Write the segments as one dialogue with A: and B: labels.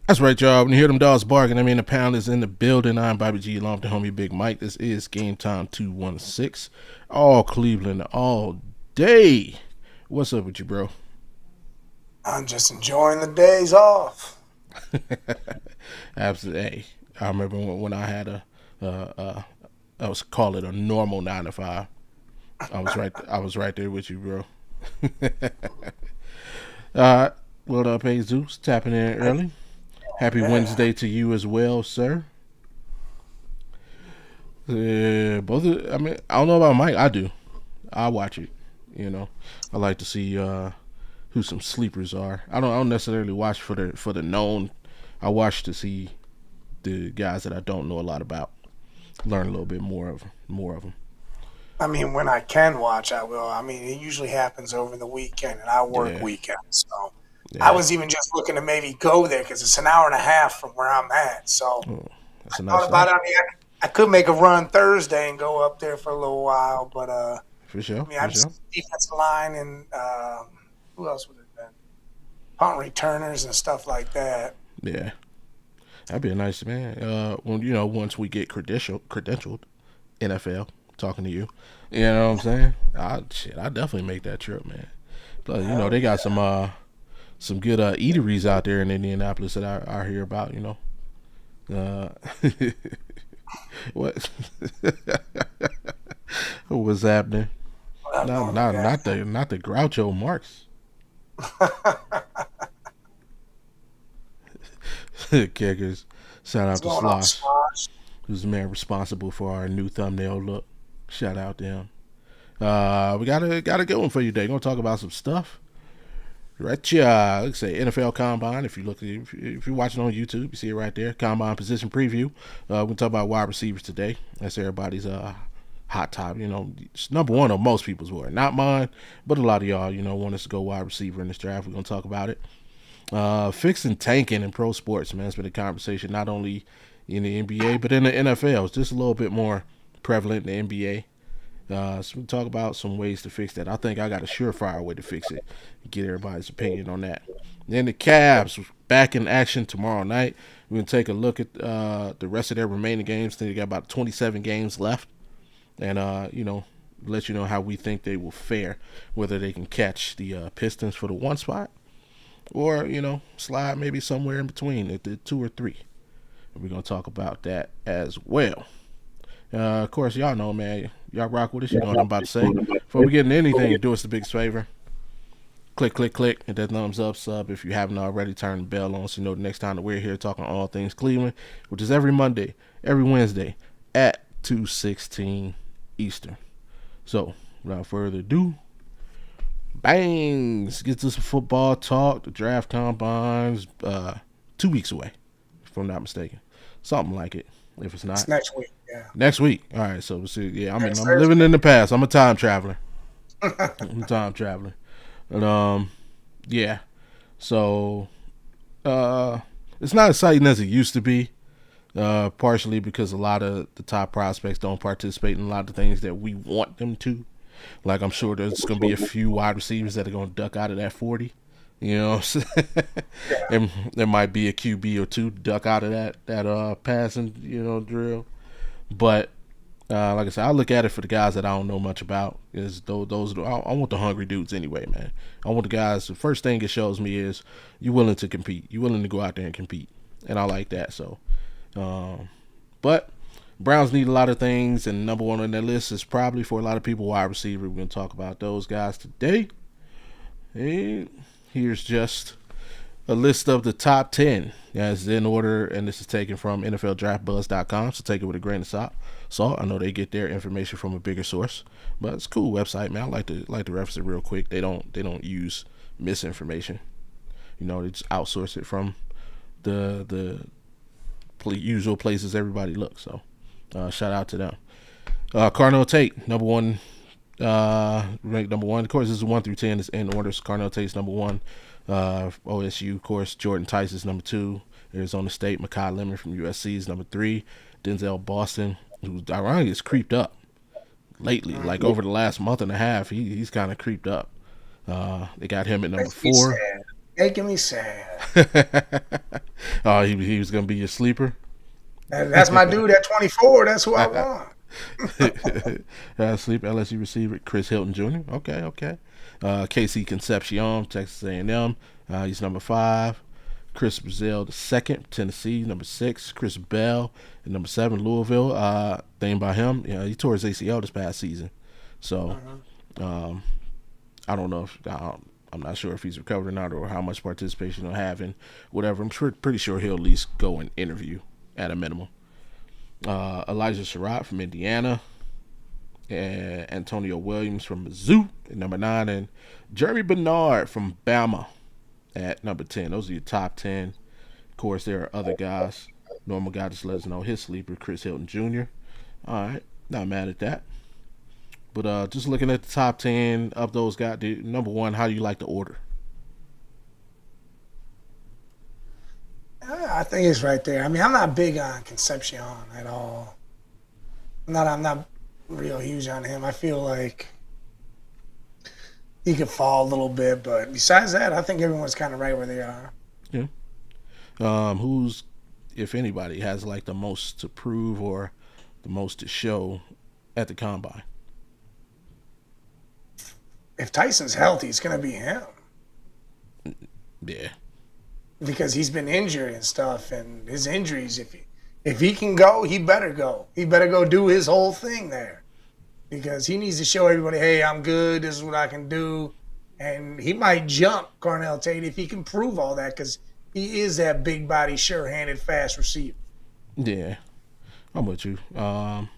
A: That's right, y'all. When you hear them dogs barking, I mean the pound is in the building. I'm Bobby G, along with the homie Big Mike. This is GameTime216. All Cleveland, all day. What's up with you, bro?
B: I'm just enjoying the days off.
A: Absolutely. Hey, I remember when I had I was call it a normal 9 to 5. I was right there with you, bro. What up, Jesus? Tapping in early. Happy Wednesday to you as well, sir. I don't know about Mike. I do. I watch it. You know, I like to see who some sleepers are. I don't necessarily watch for the known. I watch to see the guys that I don't know a lot about. Learn a little bit more of them.
B: I mean, when I can watch, I will. I mean, it usually happens over the weekend, and I work weekends, so. Yeah. I was even just looking to maybe go there because it's an hour and a half from where I'm at. So
A: that's
B: I thought about it. I mean, I could make a run Thursday and go up there for a little while, but
A: for sure.
B: I mean, I'm just defensive line and who else would it have been? Punt returners and stuff like that.
A: Yeah, that'd be a nice man. Once we get credentialed, NFL talking to you, you know what I'm saying? I definitely make that trip, man. Plus, they got some good eateries out there in Indianapolis that I hear about, what what's happening? Not the Groucho Marx. Kickers. Shout out to Slosh, who's the man responsible for our new thumbnail look. Shout out to him. We got a good one for you today. Gonna talk about some stuff. Right, let's say NFL Combine. If you're watching on YouTube, you see it right there. Combine position preview. We're gonna talk about wide receivers today. That's everybody's hot topic. It's number one on most people's board. Not mine, but a lot of y'all, want us to go wide receiver in this draft. We're gonna talk about it. Fixing tanking in pro sports, man. It's been a conversation not only in the NBA but in the NFL. It's just a little bit more prevalent in the NBA. So we'll talk about some ways to fix that. I think I got a surefire way to fix it. Get everybody's opinion on that. Then the Cavs back in action tomorrow night. We're going to take a look at the rest of their remaining games. I think they got about 27 games left. And, let you know how we think they will fare. Whether they can catch the Pistons for the 1 spot or, slide maybe somewhere in between at the 2 or 3. And we're going to talk about that as well. Of course, y'all know, man. Y'all rock with us. You know what I'm about to say. Before we get into anything, do us the biggest favor. Click, hit that thumbs up, sub. If you haven't already, turn the bell on so you know the next time that we're here talking all things Cleveland, which is every Monday, every Wednesday at 2:16 Eastern. So, without further ado, bangs. Get to some football talk. The draft combines 2 weeks away, if I'm not mistaken. Something like it. If it's not,
B: it's next week. Yeah.
A: Next week. All right. So we'll see. Yeah, I'm living in the past. I'm a time traveler. But yeah. So it's not exciting as it used to be. Partially because a lot of the top prospects don't participate in a lot of things that we want them to. Like, I'm sure there's going to be a few wide receivers that are going to duck out of that 40. And there might be a QB or two duck out of that passing, drill. But like I said, I look at it for the guys that I don't know much about. Is those I want the hungry dudes anyway, man. I want the guys. The first thing it shows me is you're willing to compete. You're willing to go out there and compete, and I like that. So, but Browns need a lot of things, and number one on their list is probably for a lot of people wide receiver. We're gonna talk about those guys today. And here's just a list of the top 10 as in order, and this is taken from NFLDraftBuzz.com, so take it with a grain of salt. I know they get their information from a bigger source, but it's a cool website, man. I like to reference it real quick. They don't use misinformation. They just outsource it from the usual places everybody looks. So shout out to them. Carnell Tate, number one, ranked number one. Of course, this is 1 through 10. It's in order. So Carnell Tate's number one. OSU, of course, Jordan Tice is number two. Arizona State, Makai Lemon from USC is number three. Denzel Boston, who ironically has creeped up lately, like over the last month and a half. He's kind of creeped up. They got him at number four.
B: Making me sad.
A: Oh, he was gonna be your sleeper.
B: That's my dude at 24. That's who I want.
A: Sleep LSU receiver Chris Hilton Jr. Okay. KC Concepcion, Texas A&M. He's number 5. Chris Brazil the second, Tennessee, number 6. Chris Bell at number 7, Louisville. Thing by him, he tore his ACL this past season, so I don't know if I'm not sure if he's recovered or not, or how much participation he'll have in whatever. I'm pretty sure he'll at least go and interview at a minimum. Elijah Surratt from Indiana, and Antonio Williams from Mizzou at number 9, and Jeremy Bernard from Bama at number 10. Those are your top 10. Of course, there are other guys. Normal guy just let us know his sleeper, Chris Hilton Jr. All right, not mad at that. But just looking at the top 10 of those guys, number one, how do you like the order?
B: I think it's right there. I mean, I'm not big on Concepcion at all. I'm not real huge on him. I feel like he could fall a little bit, but besides that, I think everyone's kind of right where they are.
A: Yeah. Who's, if anybody, has like the most to prove or the most to show at the combine?
B: If Tyson's healthy, it's going to be him.
A: Yeah.
B: Because he's been injured and stuff, and his injuries, if he can go, he better go. He better go do his whole thing there. Because he needs to show everybody, hey, I'm good, this is what I can do. And he might jump Carnell Tate if he can prove all that, because he is that big body, sure-handed, fast receiver.
A: Yeah. I'm with you. And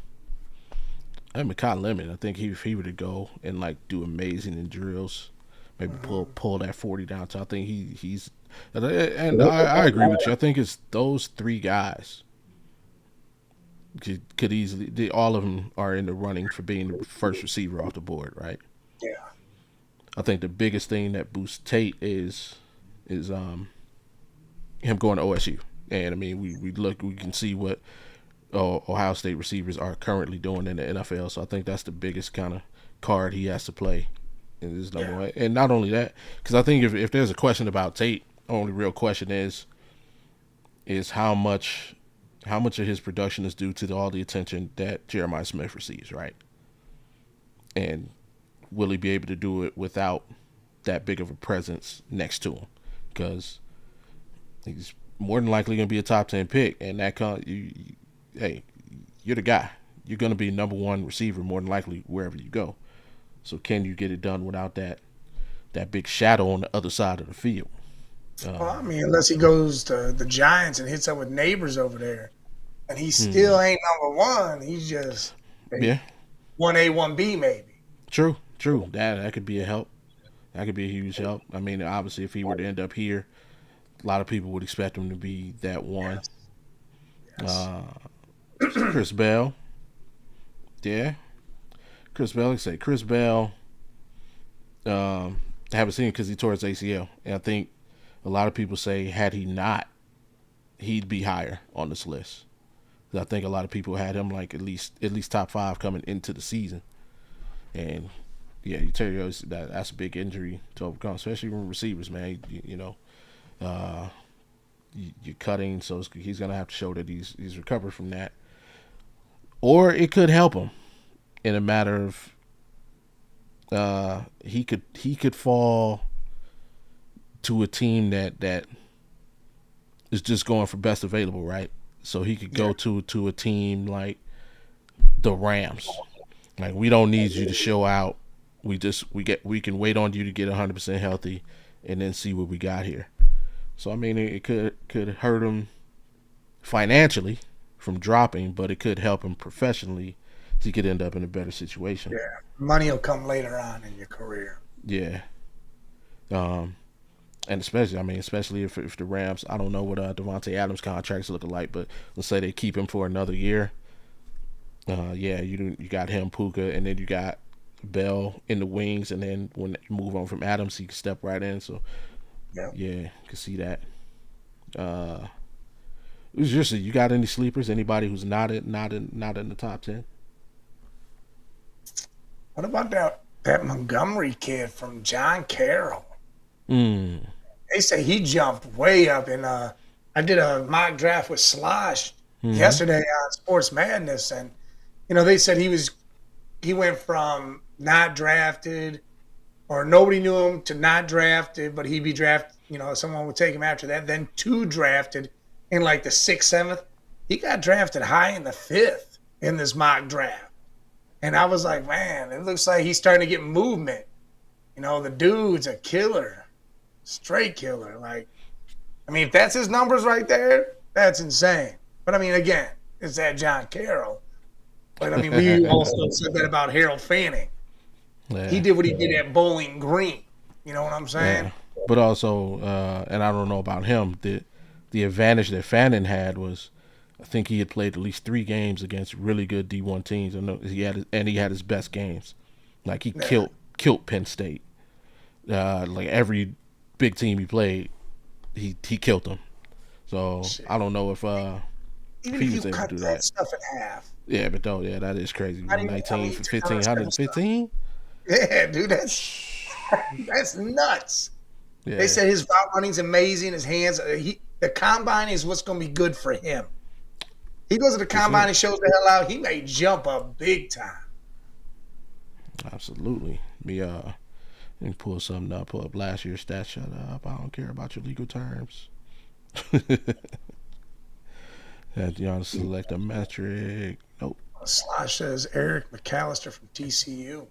A: Makai Lemon, I think if he were to go and like do amazing in drills, maybe pull that 40 down. So I think he's and I agree with you. I think it's those three guys could easily, all of them are in the running for being the first receiver off the board, right?
B: Yeah.
A: I think the biggest thing that boosts Tate is him going to OSU, and I mean we can see what Ohio State receivers are currently doing in the NFL. So I think that's the biggest kind of card he has to play in this number one. And not only that, because I think if there's a question about Tate, the only real question is how much of his production is due to all the attention that Jeremiah Smith receives, right? And will he be able to do it without that big of a presence next to him? Because he's more than likely going to be a top 10 pick, and that hey, you're the guy. You're going to be number one receiver more than likely wherever you go. So can you get it done without that big shadow on the other side of the field?
B: Well, I mean, unless he goes to the Giants and hits up with neighbors over there, and he still ain't number one. He's just 1A, 1B maybe.
A: True. That could be a help. That could be a huge help. I mean, obviously, if he were to end up here, a lot of people would expect him to be that one. Yes. Chris Bell. Yeah. Chris Bell, like I say, Chris Bell, I haven't seen him because he tore his ACL. And I think a lot of people say had he not, he'd be higher on this list. I think a lot of people had him like at least top 5 coming into the season. And yeah, you tell you that's a big injury to overcome, especially when receivers, man. You're cutting, so he's gonna have to show that he's recovered from that. Or it could help him in a matter of he could fall to a team that is just going for best available, right? So he could go to a team like the Rams. Like, we don't need you to show out. We can wait on you to get 100% healthy and then see what we got here. So I mean, it could hurt him financially from dropping, but it could help him professionally. So he could end up in a better situation.
B: Yeah, money will come later on in your career.
A: Yeah. And especially if the Rams, I don't know what Devontae Adams' contract's looking like, but let's say they keep him for another year. Yeah, you got him, Puka, and then you got Bell in the wings, and then when you move on from Adams, he can step right in. So
B: Yeah.
A: yeah, can see that. Uh, it was just you got any sleepers? Anybody who's not in the top 10?
B: What about that Montgomery kid from John Carroll?
A: Mm.
B: They say he jumped way up. And I did a mock draft with Slosh
A: Mm-hmm.
B: yesterday on Sports Madness, and they said he went from not drafted or nobody knew him to not drafted, but he'd be drafted. Someone would take him after that. Then two drafted in like the sixth, seventh. He got drafted high in the fifth in this mock draft. And I was like, man, it looks like he's starting to get movement. The dude's a killer, straight killer. Like, if that's his numbers right there, that's insane. But again, it's that John Carroll. But we also said that about Harold Fanning.
A: Yeah.
B: He did what he did at Bowling Green. You know what I'm saying?
A: Yeah. But also, and I don't know about him, the advantage that Fannin had was, I think he had played at least 3 games against really good D1 teams, and he had his best games. Like he killed Penn State. Like every big team he played, he killed them. So
B: Shit.
A: I don't know if
B: Even
A: he
B: if you
A: was able to
B: cut
A: do
B: that
A: that.
B: stuff in half.
A: Yeah, but though, yeah, that is crazy.
B: Not even,
A: 19 for 15,
B: turnovers and stuff.
A: 115.
B: Yeah, dude, that's nuts.
A: Yeah,
B: They said his route running's amazing. His hands, the combine is what's going to be good for him. He goes to the combine and shows the hell out. He may jump up big time.
A: absolutely. Let me pull something up. Pull up last year's stats. Shut up. I don't care about your legal terms. Had you on select a metric. Nope.
B: Slosh says Eric McAllister from TCU.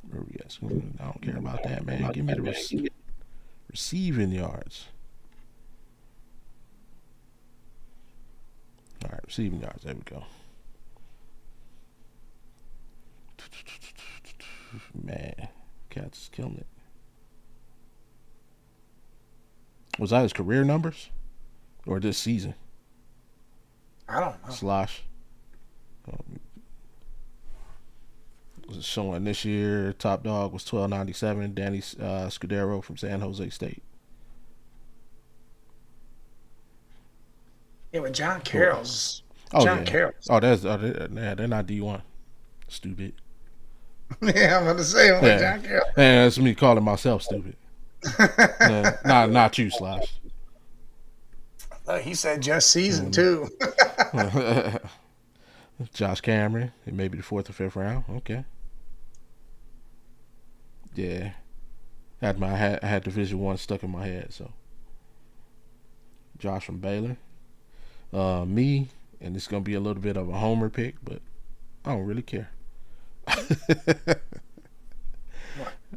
A: Where we at? I don't care about that, man. Give me the receiving yards. All right, receiving yards. There we go. Man, Cat's is killing it. Was that his career numbers? Or this season?
B: I don't know.
A: Slosh. Was showing this year. Top dog was 1297. Danny Scudero from San Jose State.
B: Yeah, but John Carroll's.
A: Oh
B: John
A: yeah.
B: Carroll's.
A: Oh, they're not D1. Stupid.
B: Yeah, I'm going to say,
A: Yeah.
B: John Carroll.
A: Yeah, that's me calling myself stupid. Not you, Slosh.
B: He said just season two.
A: Josh Cameron, it may be the 4th or 5th round. Okay. Yeah, I had Division 1 stuck in my head. So Josh from Baylor, me, and it's gonna be a little bit of a homer pick, but I don't really care.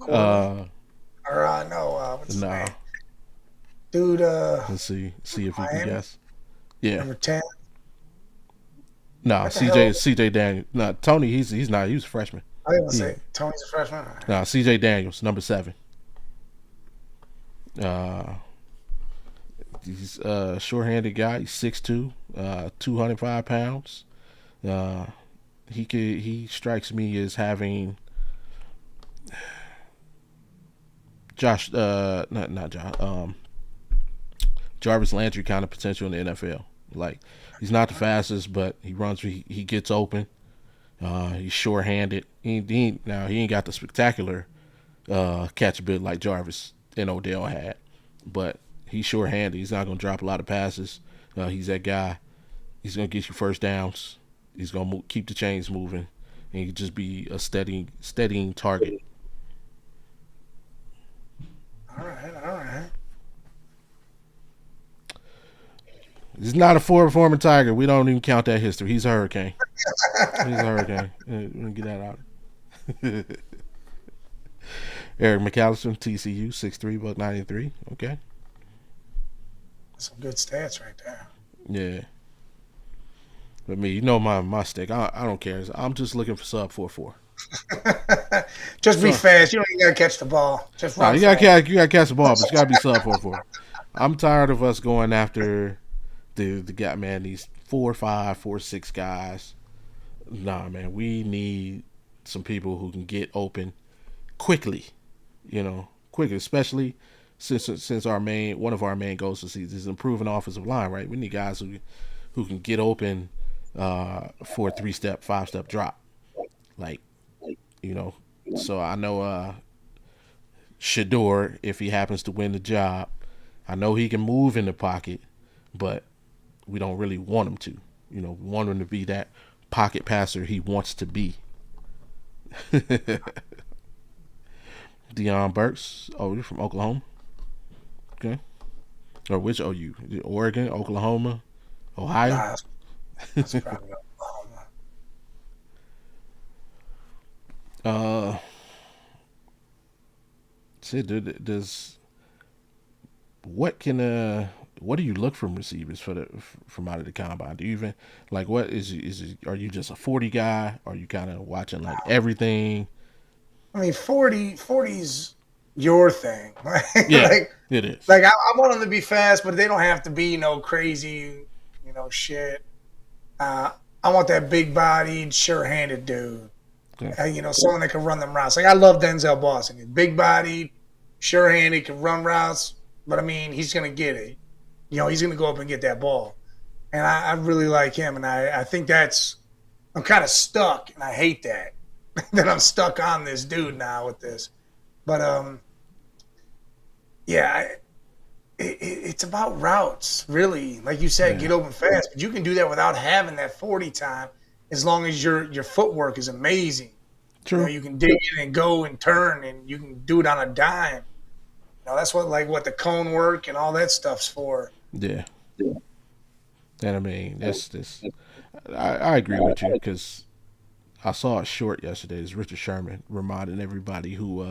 B: Or no, what's his name? Dude,
A: let's see if you can
B: Miami?
A: guess. Yeah,
B: Number 10.
A: no,
B: What the hell?
A: CJ Daniels. No, Tony, he's not. He was a freshman.
B: I didn't say Tony's a freshman.
A: No, CJ Daniels, number 7. He's a short-handed guy. He's 6'2", 205 pounds. He strikes me as having Josh, not Josh, Jarvis Landry kind of potential in the NFL. Like, he's not the fastest, but he runs. He gets open. He's short-handed. He ain't got the spectacular catch a bit like Jarvis and Odell had, but he's short-handed. He's not gonna drop a lot of passes. He's that guy. He's gonna get you first downs. He's gonna keep the chains moving, and he can just be a steadying target.
B: All right.
A: He's not a former Tiger. We don't even count that history. He's a Hurricane. He's a Hurricane. Let me get that out. Eric McAllister, TCU, 6'3", $193. Okay.
B: Some good stats right there.
A: Yeah. But me, my stick. I don't care. I'm just looking for sub 4.4.
B: Just be
A: So
B: fast. You don't even gotta catch the ball. Just
A: no,
B: run fast.
A: you gotta catch the ball, but you gotta be sub 4-4. I'm tired of us going after the guy, man. These 4-5, 4-6 guys. Nah, man, we need some people who can get open quickly. Quickly, especially since our main one of our main goals this season is improving offensive line. Right, we need guys who can get open for a 3-step, 5-step drop. Like you know, so I know Shador, if he happens to win the job, I know he can move in the pocket, but we don't really want him to. We want him to be that pocket passer he wants to be. Deion Burks. Oh, you're from Oklahoma. Okay. Or which OU? Oregon, Oklahoma, Ohio.
B: Nah, that's probably
A: uh, see, does what do you look from receivers from out of the combine? Do you even like what are you just a 40 guy? Are you kind of watching like everything?
B: I mean, 40's your thing.
A: Yeah,
B: like,
A: it is.
B: I want them to be fast, but they don't have to be crazy, shit. I want that big bodied, sure handed dude.
A: Yeah.
B: Someone that can run them routes. Like I love Denzel Boston. Big bodied, sure handed, can run routes. But I mean, he's gonna get it. He's gonna go up and get that ball. And I really like him. And I think I'm kind of stuck, and I hate that that I'm stuck on this dude now with this. But yeah, it's about routes, really. Like you said,
A: Yeah.
B: get open fast, but you can do that without having that 40 time, as long as your footwork is amazing.
A: True.
B: You can dig in and go and turn, and you can do it on a dime. That's what the cone work and all that stuff's for.
A: Yeah. And I mean, that's this. I agree with you because I saw a short yesterday. It's Richard Sherman reminding everybody who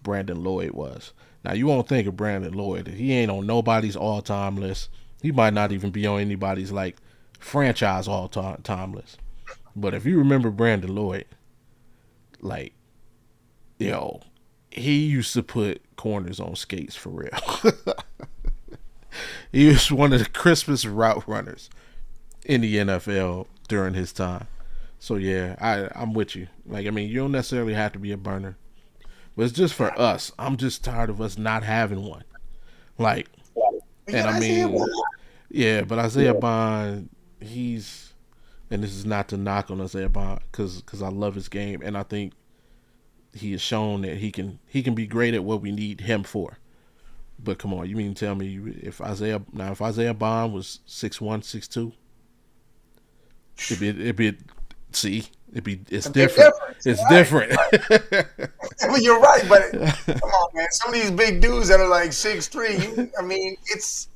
A: Brandon Lloyd was. Now you won't think of Brandon Lloyd. He ain't on nobody's all-time list. He might not even be on anybody's like franchise all-time list. But if you remember Brandon Lloyd, like, yo, he used to put corners on skates for real. He was one of the crispest route runners in the NFL during his time. So yeah, I'm with you. Like I mean, you don't necessarily have to be a burner, but it's just for us. I'm just tired of us not having one. Like, and I mean, yeah, but Isaiah Bond, and this is not to knock on Isaiah Bond because I love his game and I think he has shown that he can be great at what we need him for. But come on, you mean to tell me if Isaiah Bond was 6'1", 6'2", it'd be see it's different. It's different.
B: I mean, you're right, but come on, man. Some of these big dudes that are like 6'3", I mean, it's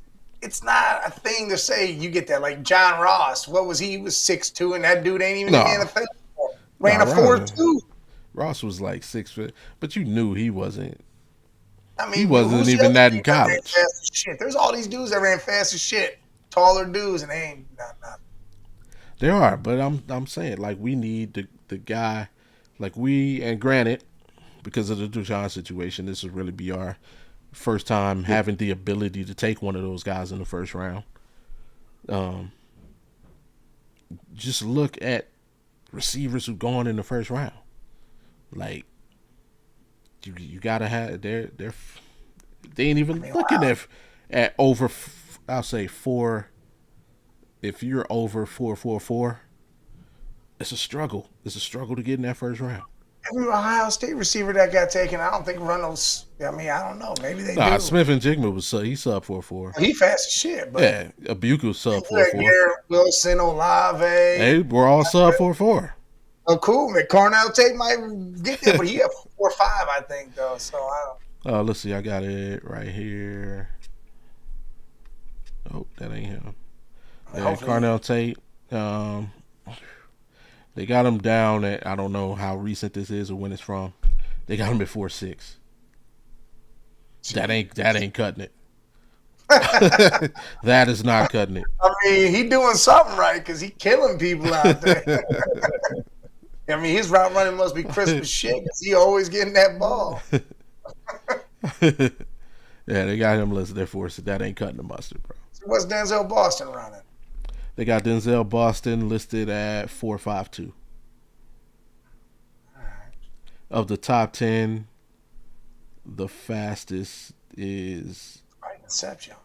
B: not a thing to say you get that. Like John Ross, what was he? He was 6'2", and that dude ain't even in the NFL. Ran a 4.2.
A: Ross was like 6 foot, but you knew he wasn't.
B: I mean,
A: he wasn't even that in college.
B: Fast as shit. There's all these dudes that ran fast as shit, taller dudes, and they ain't not.
A: There are, but I'm saying like we need the guy, like and granted, because of the Deshaun situation, this will really be our first time having the ability to take one of those guys in the first round. Just look at receivers who've gone in the first round. Like you gotta have they ain't even looking at over. I'll say 4. If you're over 4.44, it's a struggle. It's a struggle to get in that first round.
B: Every Ohio State receiver that got taken, I don't think run those. I mean, I don't know. Maybe they do.
A: Smith and Jigma was he sub 4.4.
B: He fast as shit, but
A: yeah, Abuka sub 4.4.
B: Garrett Wilson, Olave.
A: Hey, we're all sub 4.4.
B: Oh, cool, man. Cornell Tate might get there, but he got 4.5, I think, though. So I don't.
A: Let's see. I got it right here. Oh, that ain't him. Yeah, Cornell Tate. They got him down at, I don't know how recent this is or when it's from. They got him at 4.6. That ain't cutting it. That is not cutting it.
B: I mean, he doing something right because he killing people out there. I mean, his route running must be crisp as shit because he always getting that ball.
A: Yeah, they got him listed there for us. So that ain't cutting the mustard, bro.
B: So what's Denzel Boston running?
A: They got Denzel Boston listed at 4.52.
B: Right.
A: Of the top 10, the fastest is
B: Right, Inception.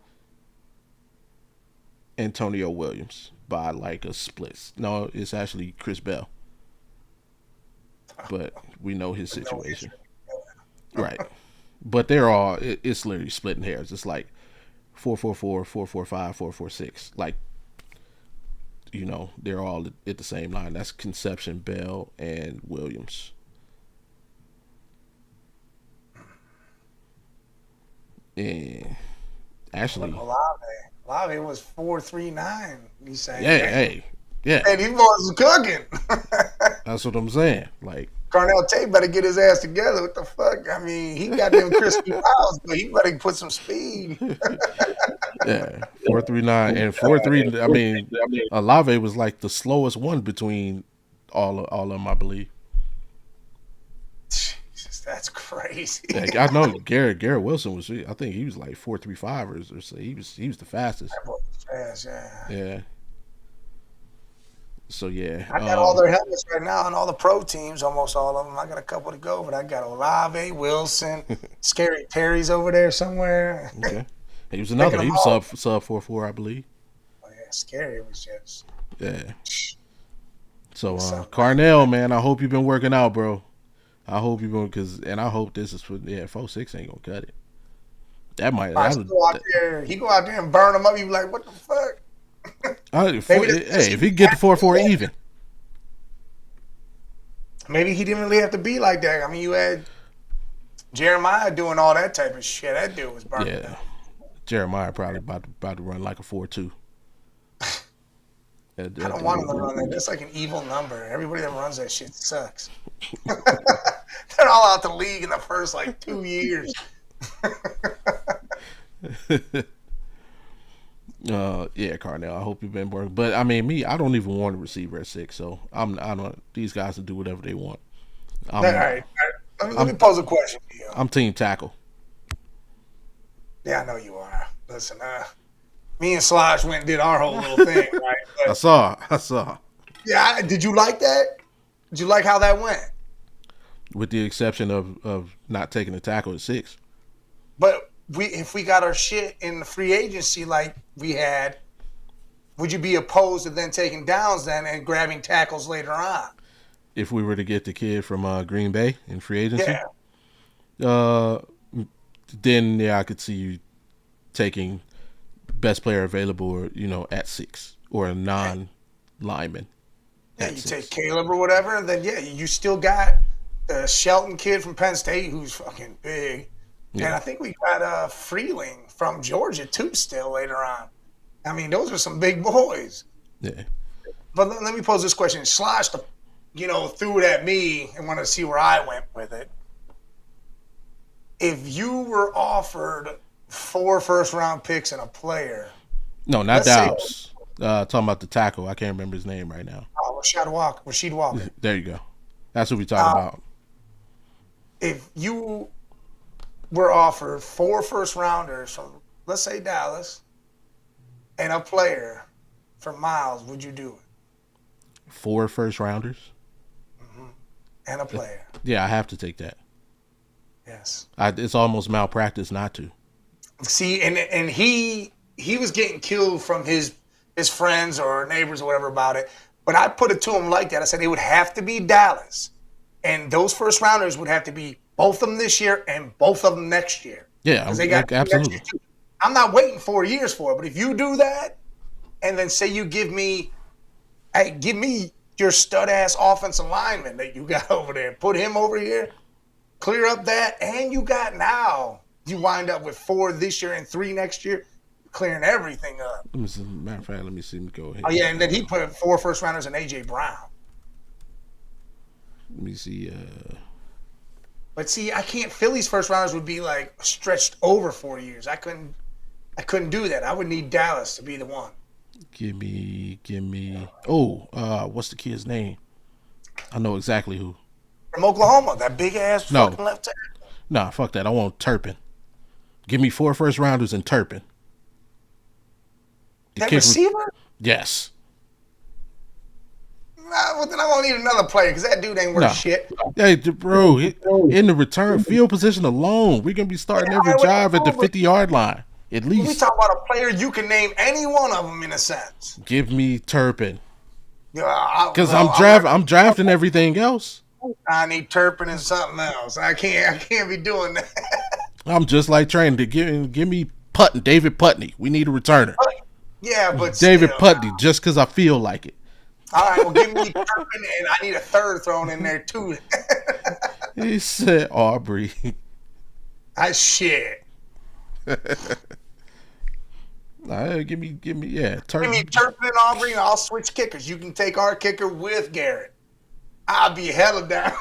A: Antonio Williams by like a split. No, it's actually Chris Bell, but we know his situation. Right. But they're all, it's literally splitting hairs. It's like 4.44, 4.45, 4.46. Like, they're all at the same line. That's Conception, Bell, and Williams. And actually,
B: Olave was 4.39. You say,
A: yeah, hey, yeah.
B: And he was cooking.
A: That's what I'm saying. Like,
B: Carnell Tate better get his ass together. What the fuck? I mean, he got them crispy miles, but he better put some speed.
A: Yeah, 4.39 and 4.3. I mean, Olave was like the slowest one between all of them, I believe.
B: Jesus, that's crazy.
A: Yeah, I know Garrett Wilson was. I think he was like 4.35 or so. He was the fastest.
B: That boy was fast, yeah.
A: Yeah. So yeah,
B: I got all their helmets right now on all the pro teams, almost all of them. I got a couple to go, but I got Olave, Wilson, Scary Terry's over there somewhere.
A: Okay. He was another. He was sub 4.4, I believe.
B: Oh yeah, Scary was just.
A: Yeah. So Carnell, man, I hope you've been working out, bro. I hope you've been and I hope this is for 4.6 ain't gonna cut it. That might.
B: He go out there and burn them up. You be like, what the fuck?
A: Hey, if he get the 4.4 even.
B: Maybe he didn't really have to be like that. I mean, you had Jeremiah doing all that type of shit. That dude was burning. Yeah.
A: Jeremiah probably about to run like a 4.2.
B: I don't want him to run that. That's like an evil number. Everybody that runs that shit sucks. They're all out the league in the first like 2 years.
A: Yeah, Carnell. I hope you've been working. But I mean, I don't even want a receiver at 6. So I don't. These guys can do whatever they want.
B: All right. Let me pose a question to you.
A: I'm team tackle.
B: Yeah, I know you are. Listen, me and Slosh went and did our whole little thing, right? But,
A: I saw.
B: Yeah, did you like that? Did you like how that went?
A: With the exception of not taking the tackle at 6.
B: But if we got our shit in the free agency like we had, would you be opposed to then taking downs then and grabbing tackles later on?
A: If we were to get the kid from Green Bay in free agency? Yeah. Then, I could see you taking best player available or, at 6 or a non-lineman.
B: Yeah, you 6. Take Caleb or whatever, and then, you still got the Shelton kid from Penn State who's fucking big. Yeah. And I think we got Freeling from Georgia, too, still later on. I mean, those are some big boys.
A: Yeah.
B: But let me pose this question. Slosh, threw it at me and wanted to see where I went with it. If you were offered 4 first-round picks and a player.
A: No, not Dallas. Talking about the tackle. I can't remember his name right now.
B: Oh, Rasheed Walker.
A: There you go. That's what we're talking about.
B: If you were offered 4 first-rounders from, let's say, Dallas, and a player from Miles, would you do it?
A: 4 first-rounders?
B: Mm-hmm. And a player.
A: Yeah, I have to take that.
B: Yes.
A: It's almost malpractice not to.
B: See, and he was getting killed from his friends or neighbors or whatever about it. But I put it to him like that. I said it would have to be Dallas. And those first rounders would have to be both of them this year and both of them next year.
A: Yeah, absolutely.
B: I'm not waiting 4 years for it. But if you do that, and then say you give me your stud-ass offensive lineman that you got over there, put him over here, clear up that, and you wind up with 4 this year and 3 next year, clearing everything up.
A: Matter of fact, let me see him go ahead.
B: Oh, yeah, and then he put 4 first-rounders and A.J. Brown.
A: Let me see.
B: But see, I can't. Philly's first-rounders would be like stretched over 4 years. I couldn't do that. I would need Dallas to be the one.
A: Give me. Oh, what's the kid's name? I know exactly who.
B: From Oklahoma, that big ass
A: No,
B: fucking left tackle.
A: nah, fuck that. I want Turpin. Give me 4 first rounders and Turpin. The
B: That
A: kick.
B: receiver?
A: Yes.
B: Nah, well, then I'm gonna need another player because that dude ain't worth
A: No.
B: shit.
A: Hey, bro, in the return field position alone, we're gonna be
B: Yeah,
A: starting
B: all
A: every
B: right, whatever,
A: drive at the
B: cool, but
A: 50-yard line at
B: we
A: least.
B: talk about a player you can name any one of them in a sense.
A: Give me Turpin.
B: Yeah,
A: Because
B: well,
A: I'm drafting everything else.
B: I need Turpin and something else. I can't be doing that.
A: I'm just like trying to give me Putney, David Putney. We need a returner.
B: Yeah, but
A: David
B: still.
A: Putney, just because I feel like it.
B: All right, well, give me Turpin, and I need a third thrown in there too.
A: He said Aubrey.
B: I shit.
A: Nah, give me, yeah,
B: Give me
A: Turpin.
B: Turpin and Aubrey, and I'll switch kickers. You can take our kicker with Garrett. I'll be hella down.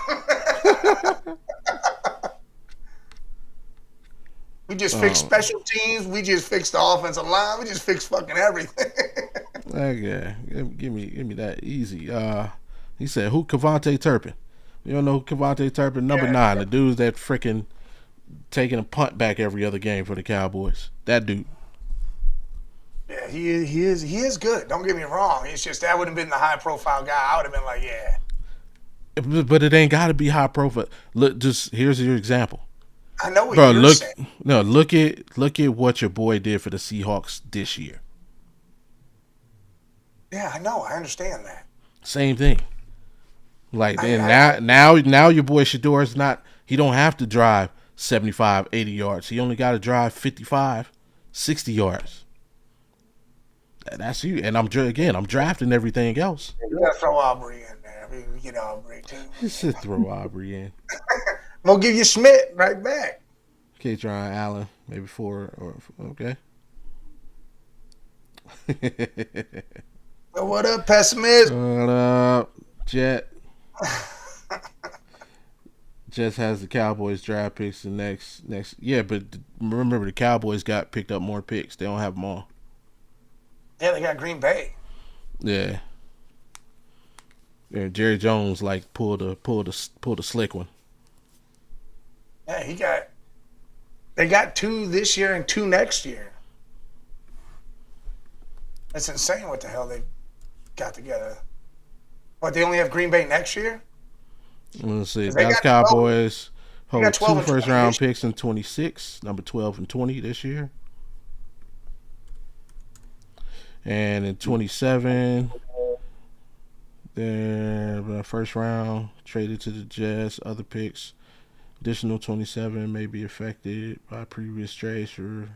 B: We just fixed special teams. We just fixed the offensive line. We just fixed fucking everything.
A: Okay, give me that easy. He said who? Cavante Turpin. You don't know who Cavante Turpin? Number
B: Yeah,
A: 9, the dude's that freaking taking a punt back every other game for the Cowboys. That dude.
B: yeah, he is good. Don't get me wrong. It's just that would have been the high profile guy. I would have been like, yeah.
A: But it ain't got to be high profile. Look, just here's your example,
B: I know what
A: bro.
B: you're saying.
A: Look at what your boy did for the Seahawks this year.
B: Yeah, I know. I understand that.
A: Same thing. Like then
B: I
A: now your boy Shador's not. He don't have to drive 75, 80 yards. He only got to drive 55, 60 yards. That's you. And I'm drafting everything else.
B: you gotta throw Aubrey in there. I mean, we get Aubrey too.
A: He said throw Aubrey in.
B: I'm gonna give you Schmidt right back.
A: Okay, John Allen, maybe 4 or okay.
B: So what up, pessimist?
A: What up, Jet? Jets has the Cowboys draft picks the next. Yeah, but remember the Cowboys got picked up more picks. They don't have them all.
B: Yeah, they got Green Bay.
A: Yeah. Yeah, Jerry Jones like pulled a slick one.
B: Yeah, they got 2 this year and 2 next year. That's insane what the hell they got together. But they only have Green Bay next year?
A: Let's see.
B: 'Cause they
A: Dallas
B: got 12
A: Cowboys
B: they
A: hold
B: got 12
A: 2
B: and
A: first
B: 20
A: round
B: this year.
A: picks in 26, number 12 and 20 this year. And in 27, their first round traded to the Jets. Other picks, additional 27 may be affected by previous trades for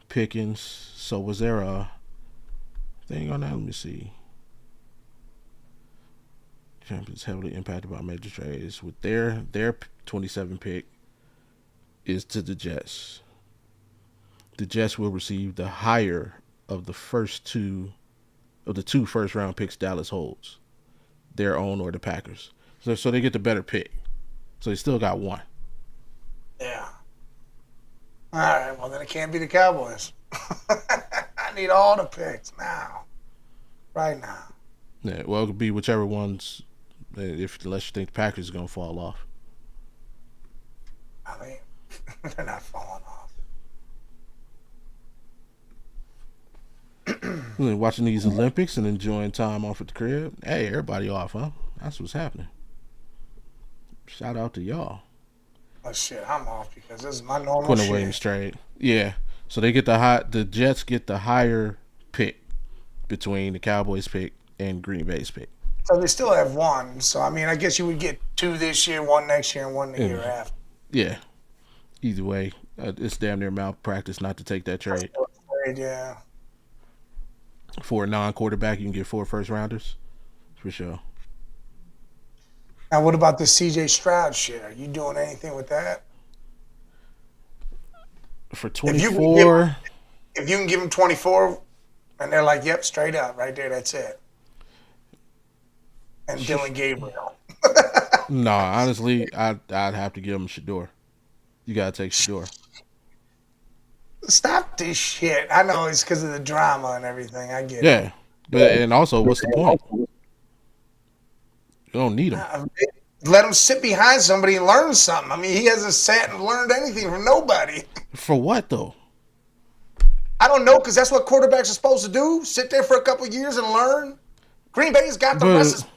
A: Pickens. So was there a thing on that? Let me see. Champions heavily impacted by major trades. With their 27 pick is to the Jets. The Jets will receive the higher of the two first round picks Dallas holds, their own or the Packers. So they get the better pick. So they still got one.
B: Yeah. All right, well, then it can't be the Cowboys. I need all the picks now. Right now.
A: Yeah, well, it could be whichever ones, unless you think the Packers are gonna fall off.
B: I mean, they're not falling off.
A: Watching these Olympics and enjoying time off at the crib. Hey, everybody off, huh? That's what's happening. Shout out to y'all.
B: Oh shit, I'm off because this is my normal
A: Quentin Williams
B: shit.
A: trade. Yeah. So they get the Jets get the higher pick between the Cowboys pick and Green Bay's pick.
B: So they still have 1. So I mean, I guess you would get 2 this year, 1 next year, and 1 the year after.
A: Yeah. Either way, it's damn near malpractice not to take that trade.
B: Yeah.
A: For a non-quarterback, you can get 4 first rounders, for sure.
B: Now, what about this CJ Stroud shit? Are you doing anything with that?
A: For 24,
B: if you can give them 24, and they're like, "Yep, straight up, right there, that's it." And Dylan Gabriel.
A: no, honestly, I'd have to give him Shador. You gotta take Shador.
B: Stop this shit. I know it's because of the drama and everything. I get it.
A: Yeah, but and also, what's the point? You don't need him.
B: Let him sit behind somebody and learn something. I mean, he hasn't sat and learned anything from nobody.
A: For what though?
B: I don't know, because that's what quarterbacks are supposed to do. Sit there for a couple of years and learn. Green Bay's got the recipe,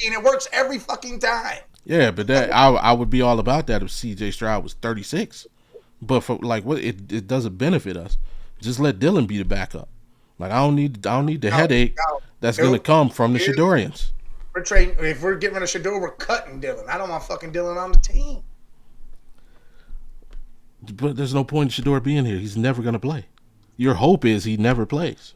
B: and it works every fucking time.
A: Yeah, but that I would be all about that if CJ Stroud was 36. But for like what it doesn't benefit us. Just let Dylan be the backup. Like I don't need the headache that's gonna come from the Shadorians.
B: We're trading. If we're getting rid of Shador, we're cutting Dylan. I don't want fucking Dylan on the team.
A: But there's no point in Shador being here. He's never gonna play. Your hope is he never plays.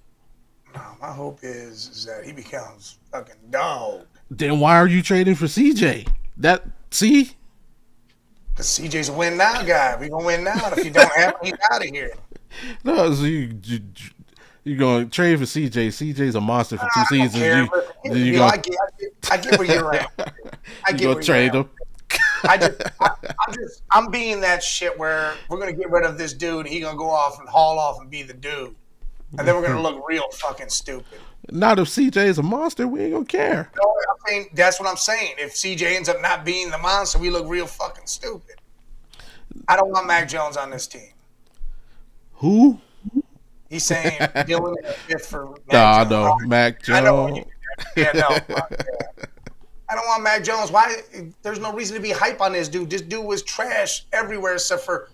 B: No, my hope is that he becomes fucking dog.
A: Then why are you trading for CJ? See?
B: Because CJ's a win now guy. We're going to win now. If you don't have him, he's out of here.
A: No, so you're going to trade for CJ. CJ's a monster for 2 seasons.
B: I get where you're at. I get where
A: trade him.
B: I'm being that shit where we're going to get rid of this dude. He's going to go off and haul off and be the dude. And then we're going to look real fucking stupid.
A: Not if CJ is a monster, we ain't going to care.
B: No, I mean, that's what I'm saying. If CJ ends up not being the monster, we look real fucking stupid. I don't want Mac Jones on this team.
A: Who?
B: He's saying Dylan in the fifth for Mac Jones.
A: No, Mac Jones. I know.
B: Yeah, no. I don't want Mac Jones. Why? There's no reason to be hype on this dude. This dude was trash everywhere except for,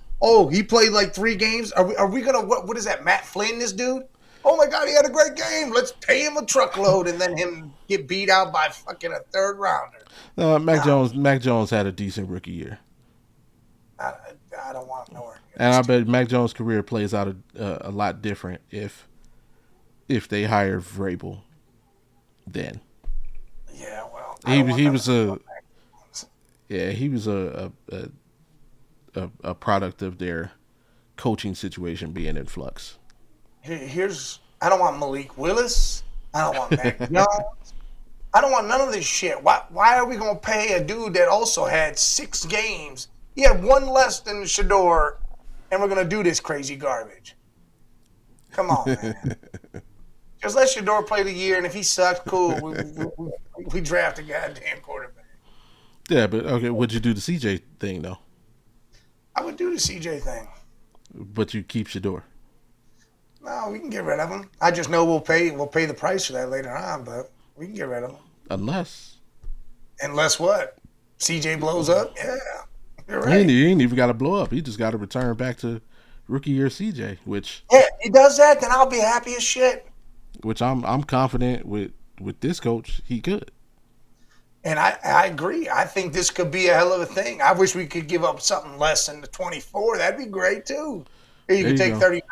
B: he played like 3 games. Are we going to, what is that, Matt Flynn, this dude? Oh my God, he had a great game. Let's pay him a truckload and then him get beat out by fucking a 3rd rounder.
A: Mac Jones had a decent rookie year.
B: I don't want nowhere.
A: And I bet Mac Jones' career plays out a lot different if they hire Vrabel then.
B: Yeah, well,
A: he was a product of their coaching situation being in flux.
B: I don't want Malik Willis. I don't want Mac Jones. I don't want none of this shit. Why are we going to pay a dude that also had 6 games? He had 1 less than Shador, and we're going to do this crazy garbage. Come on, man. Just let Shador play the year, and if he sucks, cool. We draft a goddamn quarterback.
A: Yeah, but okay, would you do the CJ thing, though?
B: I would do the CJ thing.
A: But you keep Shador.
B: No, we can get rid of him. I just know we'll pay the price for that later on, but we can get rid of him. Unless what? CJ blows up? Yeah. You're right.
A: He ain't even got to blow up. He just got to return back to rookie year CJ, which...
B: Yeah, he does that, then I'll be happy as shit.
A: Which I'm confident with this coach, he could.
B: And I agree. I think this could be a hell of a thing. I wish we could give up something less than the 24. That'd be great, too. Here, you can take 39.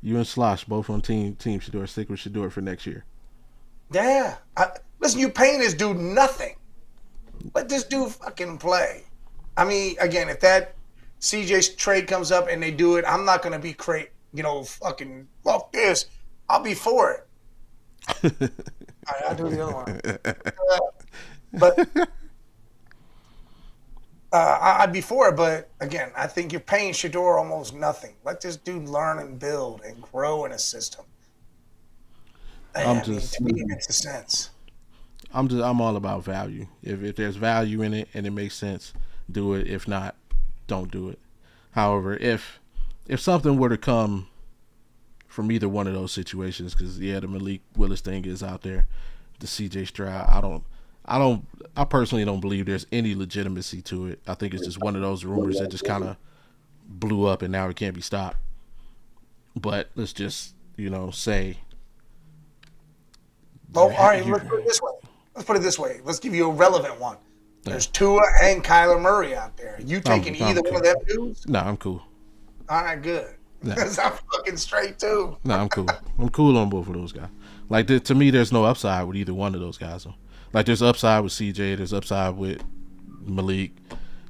A: You and Slosh both on team Shador. Stick with Shador for next year.
B: Yeah. Listen, you paying this dude nothing. Let this dude fucking play. I mean, again, if that CJ's trade comes up and they do it, I'm not going to be fucking, fuck this. I'll be for it. All right, I'll do the other one. I'd be for it, but again, I think you're paying Shador almost nothing. Let this dude learn and build and grow in a system. To me, it makes sense.
A: I'm all about value. If there's value in it and it makes sense, do it. If not, don't do it. However, if something were to come from either one of those situations, because the Malik Willis thing is out there, the CJ Stroud, I personally don't believe there's any legitimacy to it. I think it's just one of those rumors that just kind of blew up and now it can't be stopped. But let's just, say.
B: Well, all right, let's put it this way. Let's give you a relevant one. There's Tua and Kyler Murray out there. You taking either one of them dudes?
A: No, I'm cool.
B: All right, good. Because I'm fucking straight too.
A: No, I'm cool. I'm cool on both of those guys. Like, to me, there's no upside with either one of those guys. Like, there's upside with CJ. There's upside with Malik.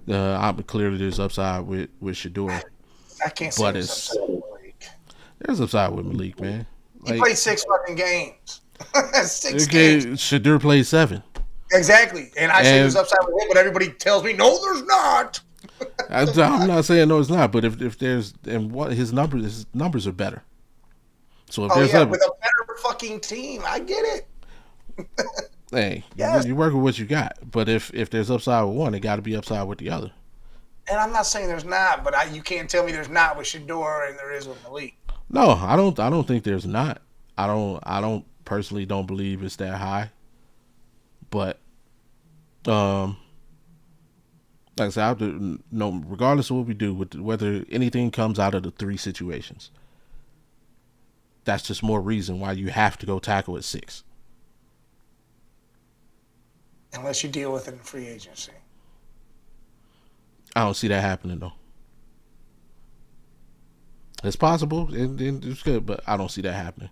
A: Clearly, there's upside with Shador.
B: I can't say there's upside with Malik.
A: There's upside with Malik, man.
B: He played 6 fucking games. 6 games.
A: Shador played 7.
B: Exactly. And I say there's upside with him, but everybody tells me, no, there's not.
A: I'm not saying no, it's not. But if there's, and what his numbers are better. So if
B: with a better fucking team, I get it.
A: Hey,
B: Yes.
A: you work with what you got. But if there's upside with one, it got to be upside with the other.
B: And I'm not saying there's not, but you can't tell me there's not with Shador and there is with Malik.
A: No, I don't. I don't think there's not. I don't personally don't believe it's that high. But um, like I said, no. Regardless of what we do, with whether anything comes out of the three situations, that's just more reason why you have to go tackle at 6.
B: Unless you deal with it in free agency.
A: I don't see that happening though. It's possible, it's good, but I don't see that happening.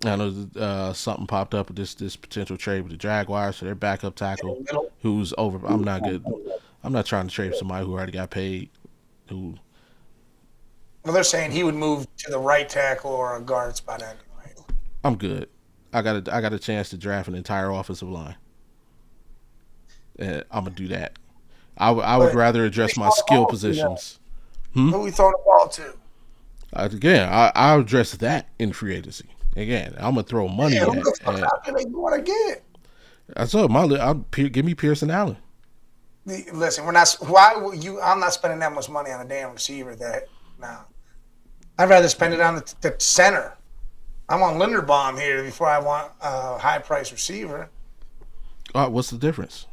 A: I know something popped up with this potential trade with the Jaguars for their backup tackle, who's over. I'm not good. I'm not trying to trade somebody who already got paid. Who?
B: Well, they're saying he would move to the right tackle or a guard spot anyway.
A: I'm good. I got a chance to draft an entire offensive line, and I'm gonna do that. I would rather address my skill positions.
B: Who we throwing the ball to?
A: Again, I'll address that in free agency. Again, I'm gonna throw money at.
B: Who the fuck how they want to get?
A: I saw give me Pearson Allen.
B: Listen, we're not. Why would you? I'm not spending that much money on a damn receiver. I'd rather spend it on the center. I want Linderbaum here before I want a high price receiver.
A: What's the difference?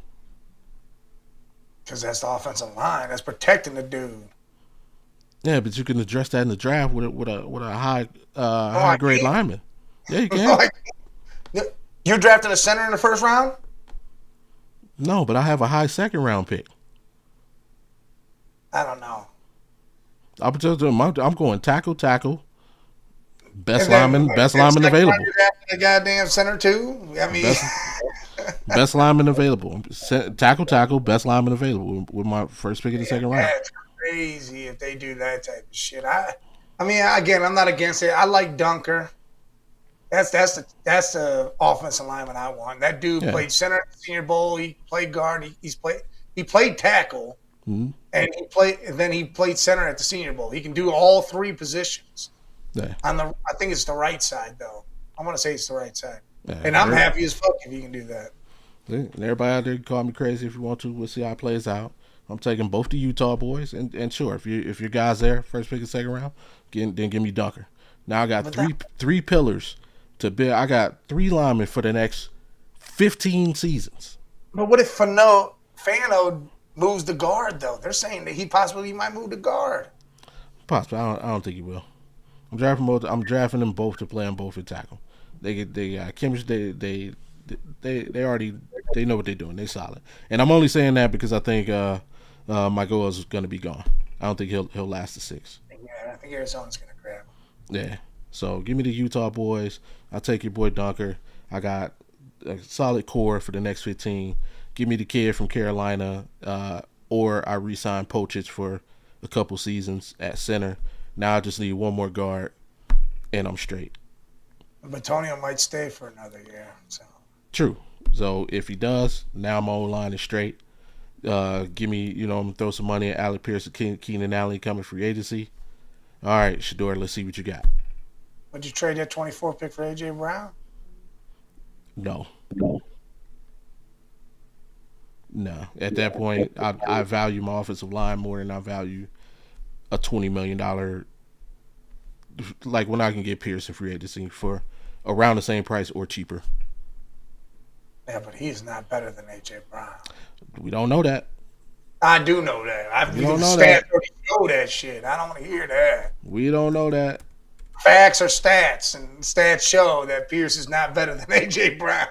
B: Because that's the offensive line. That's protecting the dude.
A: Yeah, but you can address that in the draft with a high grade lineman. Yeah, you can.
B: You're drafting a center in the first round?
A: No, but I have a high second round pick.
B: I don't know.
A: I'm going tackle. Best lineman available.
B: You're drafting a goddamn center too. I mean,
A: best lineman available. Tackle. Best lineman available with my first pick of the second round.
B: That's crazy if they do that type of shit. I mean, again, I'm not against it. I like Dunker. That's the offensive lineman I want. That dude played center at the Senior Bowl. He played guard. He played tackle, and he played center at the Senior Bowl. He can do all three positions.
A: Yeah.
B: I think it's the right side though. I want to say it's the right side, and I'm happy as fuck if he can do that.
A: And everybody out there can call me crazy if you want to. We'll see how it plays out. I'm taking both the Utah boys, and sure, if your guys there first pick of second round, then give me Dunker. Now I got three pillars to build. I got 3 linemen for the next 15 seasons.
B: But what if Fano moves the guard though? They're saying that he might move the guard.
A: Possibly, I don't think he will. I'm drafting them both to play on both at tackle. They got chemistry. They already know what they're doing. They solid. And I'm only saying that because I think Michael is going to be gone. I don't think he'll last the 6.
B: Yeah, I think Arizona's going to grab him.
A: Yeah. So give me the Utah boys. I'll take your boy Dunker. I got a solid core for the next 15. Give me the kid from Carolina, or I re-sign Pochich for a couple seasons at center. Now I just need one more guard, and I'm straight.
B: But Tonio might stay for another year. So.
A: True. So if he does, now my own line is straight. Give me, I'm going to throw some money at Alec Pierce and Keenan Allen coming free agency. All right, Shador, let's see what you got.
B: Would you trade that 24 pick for A.J. Brown?
A: No. At that point, I value my offensive line more than I value a $20 million, like when I can get Pierce in free agency for around the same price or cheaper.
B: Yeah, but he's not better than A.J. Brown.
A: We don't know that.
B: I do know that.
A: We don't know that.
B: Know that shit. I don't want to hear that.
A: We don't know that.
B: Facts are stats, and stats show that Pierce is not better than A.J. Brown.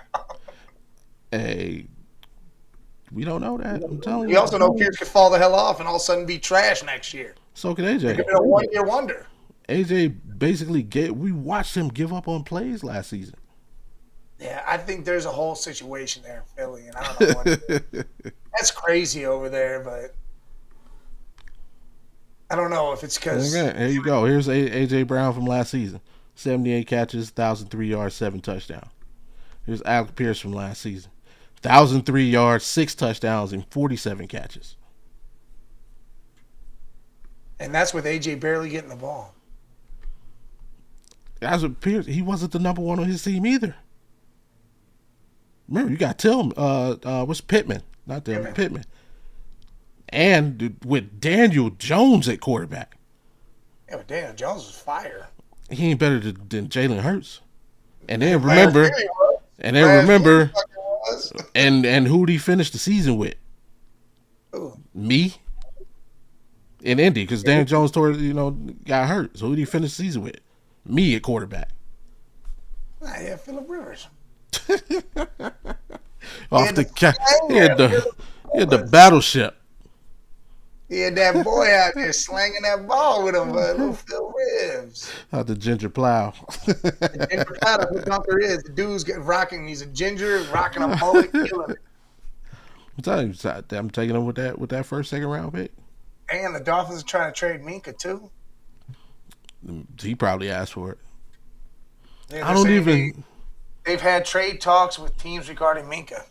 A: Hey, we don't know that. I'm telling you.
B: We also know Pierce could fall the hell off and all of a sudden be trash next year.
A: So could AJ.
B: It could be a 1-year wonder.
A: AJ basically we watched him give up on plays last season.
B: Yeah, I think there's a whole situation there in Philly, and I don't know what that's crazy over there, but I don't know if it's because.
A: Here you go. Here's AJ Brown from last season: 78 catches, 1,003 yards, 7 touchdowns. Here's Alec Pierce from last season: 1,003 yards, 6 touchdowns, and 47 catches.
B: And that's with AJ barely getting the ball.
A: That's what Pierce. He wasn't the number one on his team either. Remember, you got Tillman. What's Pittman? Not Tillman. Pittman. And with Daniel Jones at quarterback.
B: Yeah, but Daniel Jones was fire.
A: He ain't better than Jalen Hurts. And then remember, and who'd he finish the season with?
B: Ooh.
A: Me in Indy, because Daniel Jones got hurt. So who'd he finish the season with? Me at quarterback.
B: Yeah, Phillip Rivers.
A: Off he had the battleship.
B: He had that boy out there slanging that ball with him, little Phil Rivers.
A: Out the ginger plow.
B: The ginger plow, that's what Dunker is. The dude's rocking. He's a ginger, rocking a mullet, killing it.
A: I'm taking him with that first, second round pick.
B: And the Dolphins are trying to trade Minka too.
A: He probably asked for it.
B: I don't even. They've had trade talks with teams regarding Minka.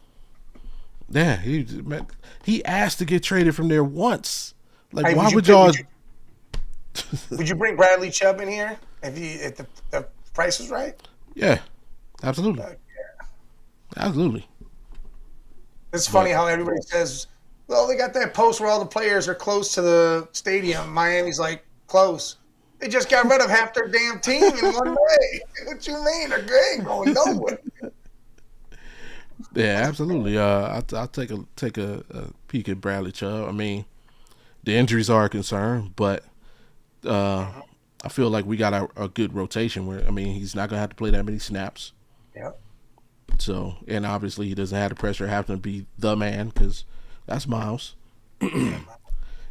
A: Yeah, he asked to get traded from there once. Like, hey, why would y'all?
B: Would you bring Bradley Chubb in here if the price was right?
A: Yeah, absolutely. Absolutely.
B: It's funny how everybody says, "Well, they got that post where all the players are close to the stadium." Miami's like close. They just got rid of half their damn team in one day. What you mean? They ain't going nowhere.
A: Yeah, absolutely. I'll take a peek at Bradley Chubb. I mean, the injuries are a concern, but I feel like we got a good rotation where, I mean, he's not going to have to play that many snaps.
B: Yep.
A: So, and obviously he doesn't have the pressure of having to be the man because that's Miles.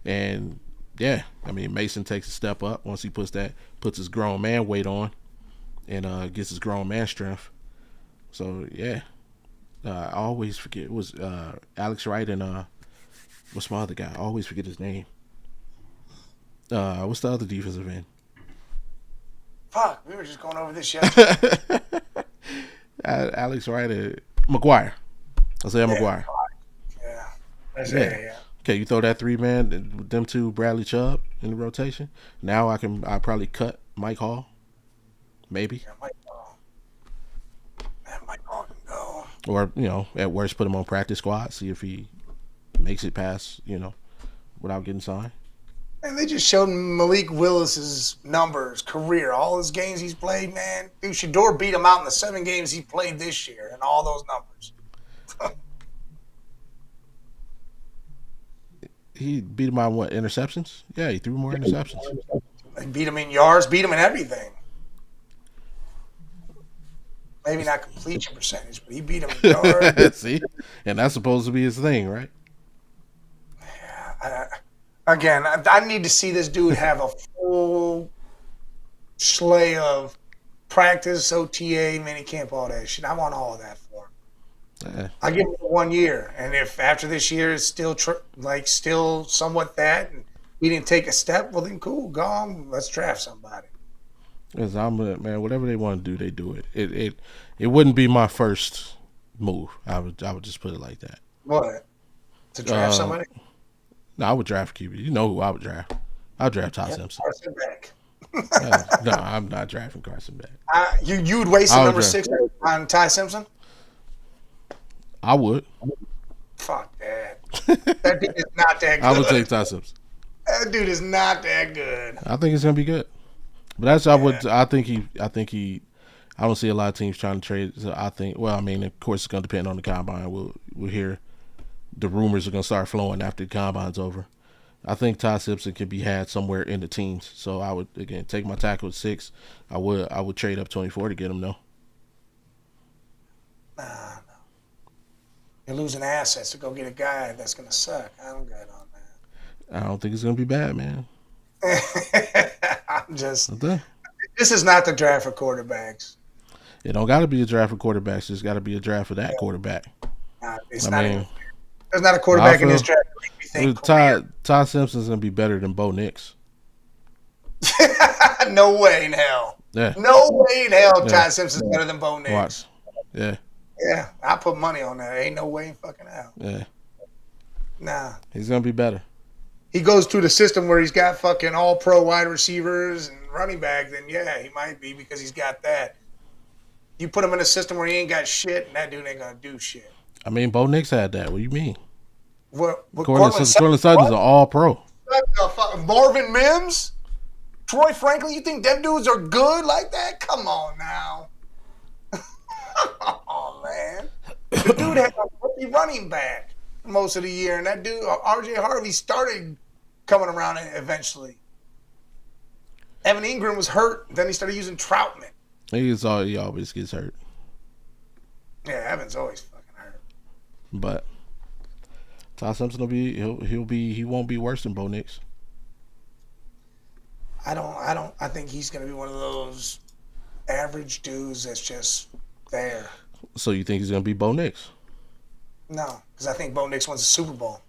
A: And yeah, I mean, Mason takes a step up once he puts his grown man weight on and gets his grown man strength. So yeah. I always forget. It was Alex Wright and what's my other guy? I always forget his name. What's the other defensive end?
B: Fuck, we were just going over this yesterday.
A: Alex Wright and McGuire. Isaiah McGuire.
B: Yeah. Yeah.
A: Okay, you throw that 3-man, them two, Bradley Chubb in the rotation. Now I probably cut Mike Hall. Maybe.
B: Yeah, Mike Hall. Man, Mike Hall can go.
A: Or, at worst, put him on practice squad, see if he makes it past, without getting signed.
B: And they just showed Malik Willis's numbers, career, all his games he's played, man. Dude, Shador beat him out in the 7 games he played this year and all those numbers.
A: He beat him on what, interceptions? Yeah, he threw more interceptions.
B: They beat him in yards, beat him in everything. Maybe not completion percentage, but he beat him in yards.
A: See? And that's supposed to be his thing, right?
B: Yeah. I need to see this dude have a full slew of practice, OTA, minicamp, all that shit. I want all of that for him. I give him 1 year, and if after this year is still still somewhat that, and we didn't take a step, well then cool, go on, let's draft somebody.
A: Because man, whatever they want to do, they do it. It wouldn't be my first move. I would just put it like that.
B: What? To draft somebody?
A: No, I would draft QB. You know who I would draft? I'd draft Ty Simpson.
B: Carson back.
A: No, I'm not drafting Carson back.
B: You would waste number 6 on Ty Simpson?
A: I would.
B: Fuck that. That dude is not that good.
A: I would take Ty Simpson.
B: That dude is not that good.
A: I think it's gonna be good. But I think he I don't see a lot of teams trying to trade. So I think, well, I mean, of course it's gonna depend on the combine. We'll hear the rumors are gonna start flowing after the combine's over. I think Ty Simpson can be had somewhere in the teens. So I would, again, take my tackle at 6. I would trade up 24 to get him though.
B: No. You're losing assets to go get a guy that's gonna suck. I'm good on that.
A: I don't think it's gonna be bad, man.
B: This is not the draft for quarterbacks.
A: It don't got to be a draft for quarterbacks. It's got to be a draft for that quarterback.
B: There's not a quarterback in this draft.
A: Ty Simpson's gonna be better than Bo Nix.
B: No way in hell.
A: Yeah.
B: No way in hell. Yeah. Ty Simpson's better than Bo Nix.
A: Watch. Yeah.
B: Yeah, I put money on that. Ain't no way in fucking hell.
A: Yeah.
B: Nah.
A: He's gonna be better.
B: He goes through the system where he's got fucking all pro wide receivers and running back, then yeah, he might be because he's got that. You put him in a system where he ain't got shit, and that dude ain't gonna do shit.
A: I mean, Bo Nix had that. What do you mean?
B: What
A: Cortland Sutton's an all-pro.
B: Marvin Mims, Troy Franklin. You think them dudes are good like that? Come on now. Oh man, the dude had a rookie running back most of the year, and that dude R.J. Harvey started coming around eventually. Evan Ingram was hurt, then he started using Troutman.
A: He always gets hurt.
B: Yeah, Evan's always fucking hurt.
A: But Ty Simpson he won't be worse than Bo Nix.
B: I think he's gonna be one of those average dudes that's just there.
A: So you think he's gonna be Bo Nix?
B: No, because I think Bo Nix wins the Super Bowl.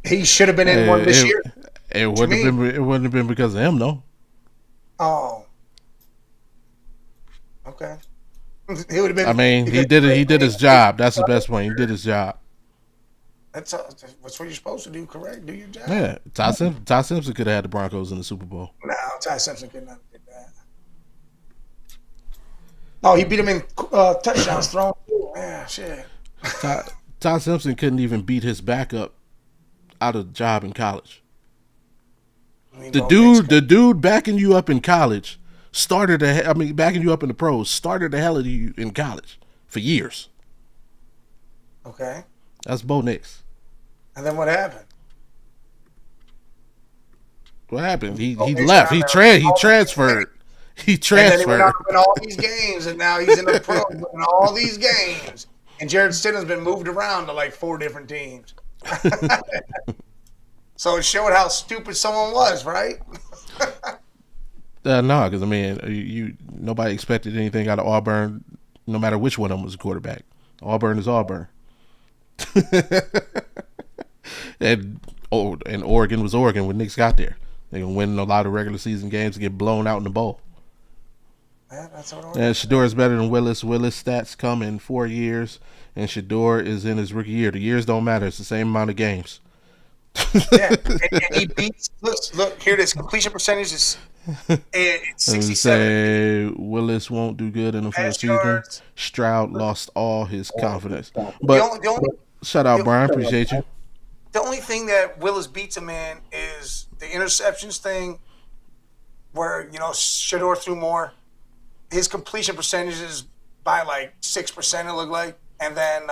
B: He should have been in one this year.
A: It wouldn't have been because of him, though.
B: Oh, okay. He would have been.
A: I mean, he did his job. That's the best point. He did his job.
B: That's what you're supposed to do. Correct. Do your job.
A: Yeah, Ty Simpson could have had the Broncos in the Super Bowl.
B: No, Ty Simpson could not get that. Oh, he beat him in touchdowns thrown. Yeah, shit.
A: Ty Simpson couldn't even beat his backup out of job in college. The dude backing you up in college backing you up in the pros started the hell of you in college for years.
B: Okay.
A: That's Bo Nix.
B: And then what happened?
A: What happened? He left. He transferred. He transferred. And then he went
B: out in all these games, and now he's in the pro in all these games. And Jared Stidham's been moved around to like 4 different teams. So it showed how stupid someone was, right?
A: No, because I mean, nobody expected anything out of Auburn, no matter which one of them was a quarterback. Auburn is Auburn, and Oregon was Oregon when Knicks got there. They can win a lot of regular season games and get blown out in the bowl.
B: Yeah, that's what
A: and Shador is better than Willis. Willis' stats come in 4 years, and Shador is in his rookie year. The years don't matter; it's the same amount of games.
B: Yeah, and he beats. Look here. This completion percentage is 67.
A: Say Willis won't do good in the first season. Stroud lost all his confidence. But shout out, Brian. Appreciate you.
B: The only thing that Willis beats him in is the interceptions thing, where Shador threw more. His completion percentage is by like 6%. It looked like, and then.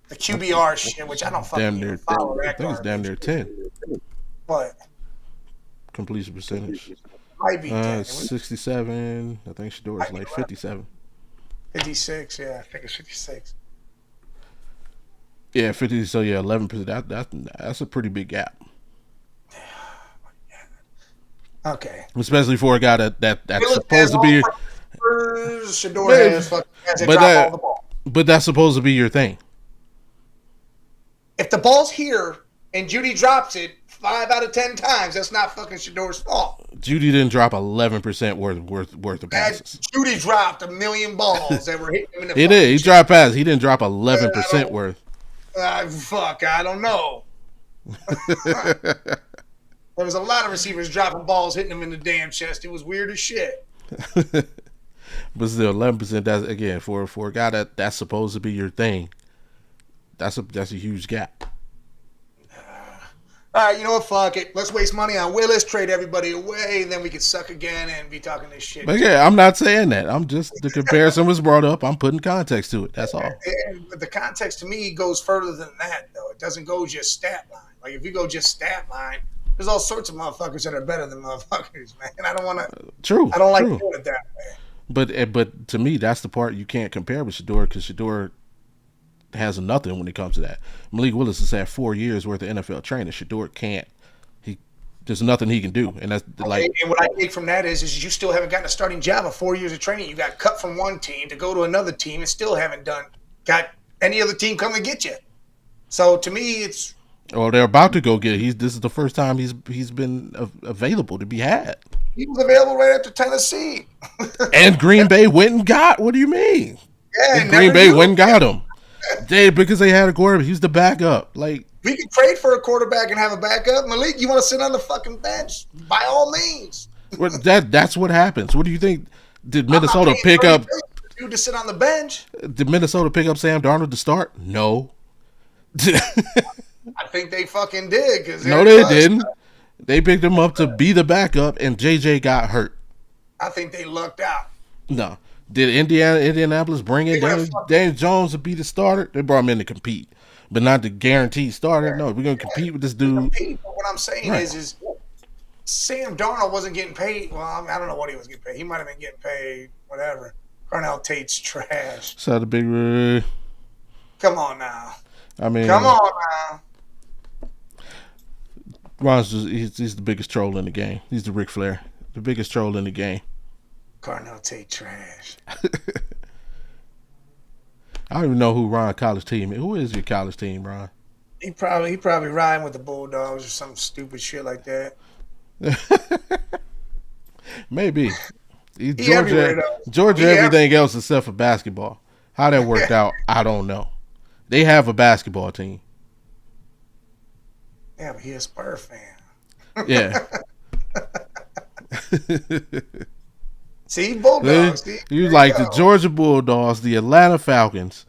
B: The QBR shit, which I don't fucking follow.
A: I think it's damn near 10.
B: What?
A: Completion percentage.
B: Might be 10.
A: 67. I think Shador's like 57.
B: 56, yeah. I think it's 56.
A: Yeah, 50. So, yeah, 11%. That's a pretty big gap.
B: Okay.
A: Especially for a guy that's supposed to be.
B: Shador has to drop all the ball.
A: But that's supposed to be your thing.
B: If the ball's here and Judy drops it 5 out of 10 times, that's not fucking Shador's fault.
A: Judy didn't drop 11% worth of passes.
B: Judy dropped 1 million balls that were hitting him in the.
A: He did. He dropped passes. He didn't drop 11% worth.
B: Fuck, I don't know. There was a lot of receivers dropping balls, hitting him in the damn chest. It was weird as shit.
A: But still, 11%. That's again for a guy that's supposed to be your thing. That's a huge gap.
B: All right, you know what? Fuck it. Let's waste money on Willis, trade everybody away, and then we can suck again and be talking this shit.
A: But yeah, I'm not saying that. I'm just the comparison was brought up. I'm putting context to it. That's all.
B: But the context to me goes further than that, though. It doesn't go just stat line. Like if you go just stat line, there's all sorts of motherfuckers that are better than motherfuckers, man. I don't want to.
A: True.
B: I don't like doing it that way.
A: But to me, that's the part you can't compare with Shador because Shador has nothing when it comes to that. Malik Willis has had 4 years worth of NFL training. Shador can't. There's nothing he can do, and that's like.
B: And what I take from that is you still haven't gotten a starting job of 4 years of training. You got cut from one team to go to another team, and still haven't got any other team come and get you. So to me, it's.
A: Well, they're about to go get. This is the first time he's been available to be had.
B: He was available right after Tennessee.
A: And Green Bay went and got. What do you mean?
B: Yeah,
A: and Green Bay went and got him. Because they had a quarterback. He's the backup. Like
B: we could trade for a quarterback and have a backup. Malik, you want to sit on the fucking bench? By all means.
A: That's what happens. What do you think? Did
B: I'm not
A: Minnesota
B: paying
A: pick
B: 30
A: up?
B: million for you to sit on the bench.
A: Did Minnesota pick up Sam Darnold to start? No.
B: I think they fucking did because
A: No, they didn't. They picked him up to be the backup, and JJ got hurt.
B: I think they lucked out.
A: No. Did Indianapolis bring in Daniel Jones to be the starter? They brought him in to compete, but not the guaranteed starter. No, we're gonna compete with this dude.
B: But what I'm saying is Sam Darnold wasn't getting paid. Well, I don't know what he was getting paid. He might have been getting paid whatever. Carnell Tate's trash.
A: So the big.
B: Come on now.
A: I mean,
B: come on now.
A: Ron's he's the biggest troll in the game. He's the Ric Flair, the biggest troll in the game.
B: Carnell Tate trash.
A: I don't even know who Ron college team is. Who is your college team, Ron?
B: He probably riding with the Bulldogs or some stupid shit like that.
A: Maybe. Georgia everything else except for basketball. How that worked out, I don't know. They have a basketball team.
B: Yeah, but he's a Spurs fan.
A: Yeah.
B: See, Bulldogs.
A: You like the Georgia Bulldogs, the Atlanta Falcons,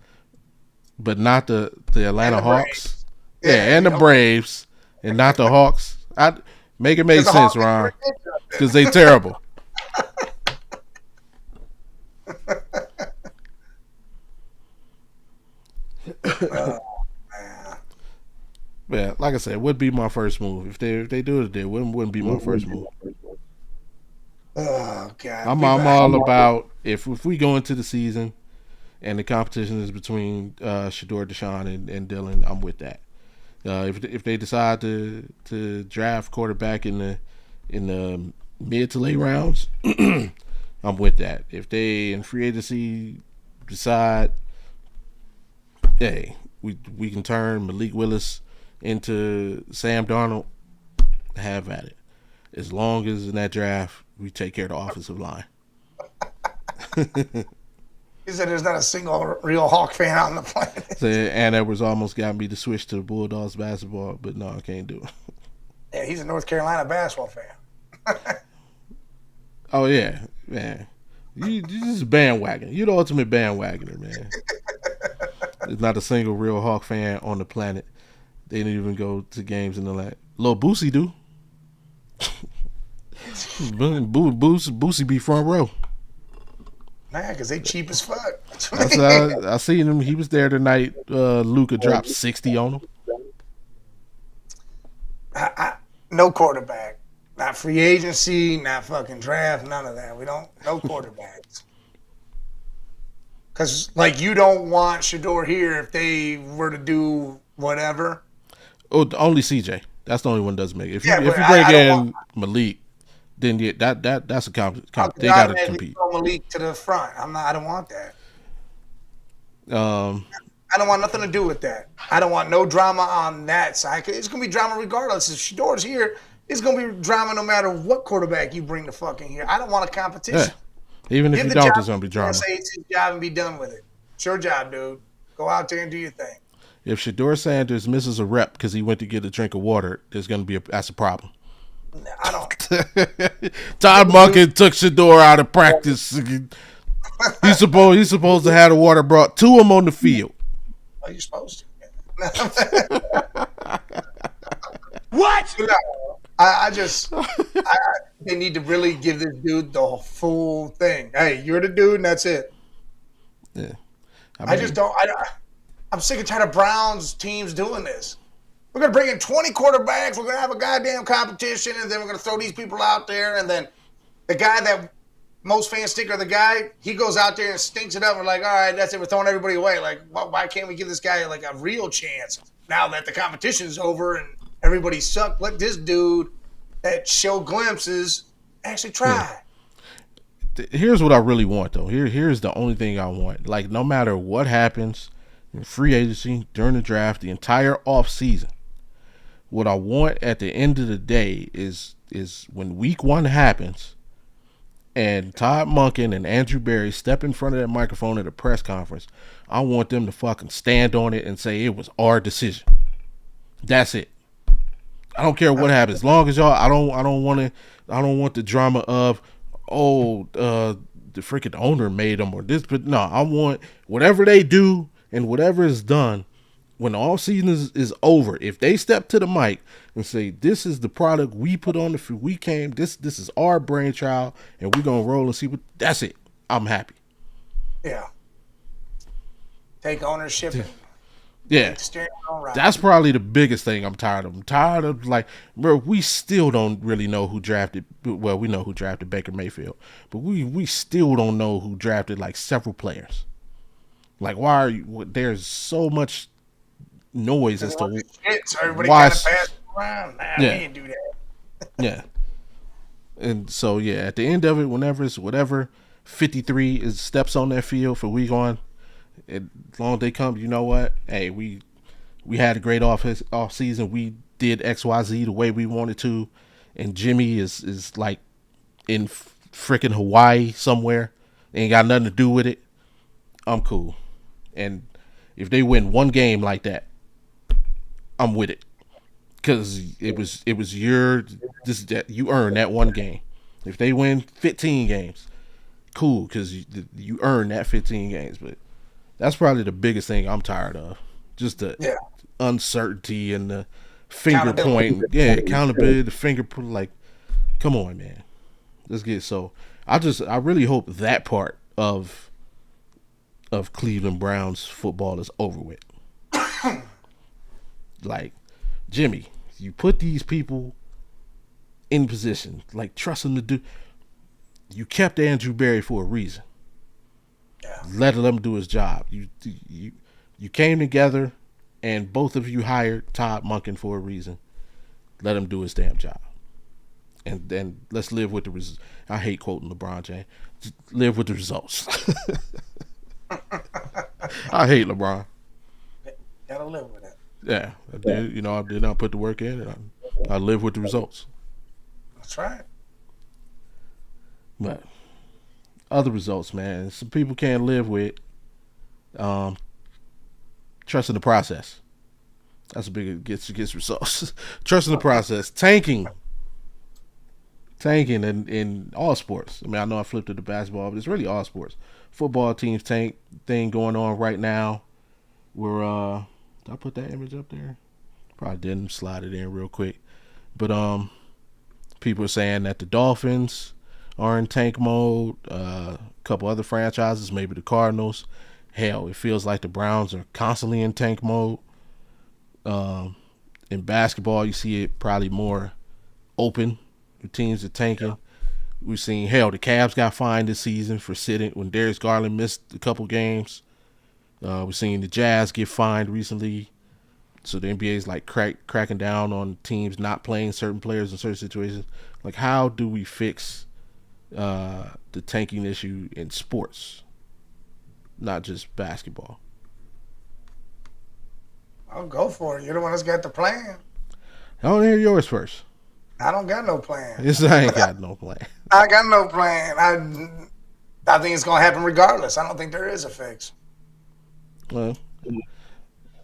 A: but not the Atlanta Hawks. Yeah, and the Braves, and not the Hawks. Make it make sense, Ron, because they terrible. Yeah, like I said, it would be my first move if they do it. It wouldn't be my first move.
B: Oh God!
A: I'm all about if we go into the season and the competition is between Shador, Deshaun, and Dylan. I'm with that. If they decide to draft quarterback in the mid to late rounds, I'm with that. If they in free agency decide, hey, we can turn Malik Willis into Sam Darnold, have at it. As long as in that draft we take care of the offensive line.
B: He said there's not a single real Hawk fan out on the planet.
A: So Ann Edwards almost got me to switch to Bulldogs basketball, but no, I can't do it.
B: Yeah, he's a North Carolina basketball fan.
A: Oh yeah, man. You just bandwagon. You're the ultimate bandwagoner, man. There's not a single real Hawk fan on the planet. They didn't even go to games in the lab. Lil Boosie do. Boosie be front row.
B: Nah, because they cheap as fuck.
A: I seen him. He was there tonight. Luka dropped 60 on him.
B: No quarterback. Not free agency, not fucking draft, none of that. No quarterbacks. Because, like, you don't want Shador here if they were to do whatever.
A: Oh, only CJ. That's the only one that doesn't make it. If you bring in Malik, then that's a they got to compete.
B: Malik to the front. I don't want that.
A: I
B: don't want nothing to do with that. I don't want no drama on that side. It's gonna be drama regardless. If Shador's here, it's gonna be drama no matter what quarterback you bring the fucking here. I don't want a competition.
A: Yeah. Even if you don't, there's gonna be drama.
B: Say it's his job and be done with it. It's your job, dude. Go out there and do your thing.
A: If Shador Sanders misses a rep because he went to get a drink of water, that's a problem.
B: I don't.
A: Todd Monken took Shador out of practice. He's supposed to have the water brought to him on the field.
B: Are you supposed to? What? They need to really give this dude the full thing. Hey, you're the dude, and that's it.
A: Yeah.
B: I'm sick and tired of Browns teams doing this. We're going to bring in 20 quarterbacks. We're going to have a goddamn competition, and then we're going to throw these people out there. And then the guy that most fans think are the guy, he goes out there and stinks it up. We're like, all right, that's it. We're throwing everybody away. Like, why can't we give this guy like a real chance now that the competition's over and everybody sucked? Let this dude that show glimpses actually try.
A: Yeah. Here's what I really want, though. Here's the only thing I want. Like, no matter what happens in free agency, during the draft, the entire off season, what I want at the end of the day is when week 1 happens and Todd Monken and Andrew Berry step in front of that microphone at a press conference, I want them to fucking stand on it and say it was our decision. That's it. I don't care what happens. As long as y'all, I don't want the drama of, the freaking owner made them or this, but no, I want whatever they do and whatever is done when all season is over. If they step to the mic and say, "This is the product we put on the field, we came. This is our brainchild, and we're gonna roll and see what." That's it. I'm happy.
B: Yeah. Take ownership.
A: Yeah. That's probably the biggest thing I'm tired of. I'm tired of, like, bro, we still don't really know who drafted. Well, we know who drafted Baker Mayfield, but we still don't know who drafted like several players. Like, why are you? There's so much noise as to
B: so everybody kind of passed around. Nah, we didn't do that.
A: Yeah. And so yeah, at the end of it, whenever it's whatever 53 is steps on that field for week on, as long as they come, you know what? Hey, we had a great off season. We did XYZ the way we wanted to, and Jimmy is like in freaking Hawaii somewhere. Ain't got nothing to do with it. I'm cool. And if they win one game like that, I'm with it. Because it was you earned that one game. If they win 15 games, cool, because you earned that 15 games. But that's probably the biggest thing I'm tired of. Just the uncertainty and the finger pointing. Yeah, accountability, the finger point. Like, come on, man. Let's get so. I really hope that part of Cleveland Browns football is over with. Like, Jimmy, you put these people in position, like, trust them to do. You kept Andrew Berry for a reason.
B: Yeah.
A: Let him do his job. You came together, and both of you hired Todd Monken for a reason. Let him do his damn job, and then let's live with the results. I hate quoting LeBron James. Just live with the results. I hate LeBron.
B: Gotta live with it.
A: Yeah, I did. I did not put the work in, and I live with the results.
B: That's right.
A: But other results, man, some people can't live with trusting the process. That's a big gets results. Trusting the process, tanking in all sports. I mean, I know I flipped it to basketball, but it's really all sports. Football teams tank thing going on right now. We're did I put that image up there? Probably didn't. Slide it in real quick. But people are saying that the Dolphins are in tank mode. A couple other franchises, maybe the Cardinals. Hell, it feels like the Browns are constantly in tank mode. In basketball, you see it probably more open. The teams are tanking. Yeah. We've seen, hell, the Cavs got fined this season for sitting when Darius Garland missed a couple games. We've seen the Jazz get fined recently. So the NBA is like cracking down on teams not playing certain players in certain situations. Like, how do we fix the tanking issue in sports, not just basketball?
B: I'll go for it. You're the one that's got the plan.
A: I want to hear yours first.
B: I don't got no plan.
A: I ain't got no plan.
B: I got no plan. I think it's going to happen regardless. I don't think there is a fix.
A: Well,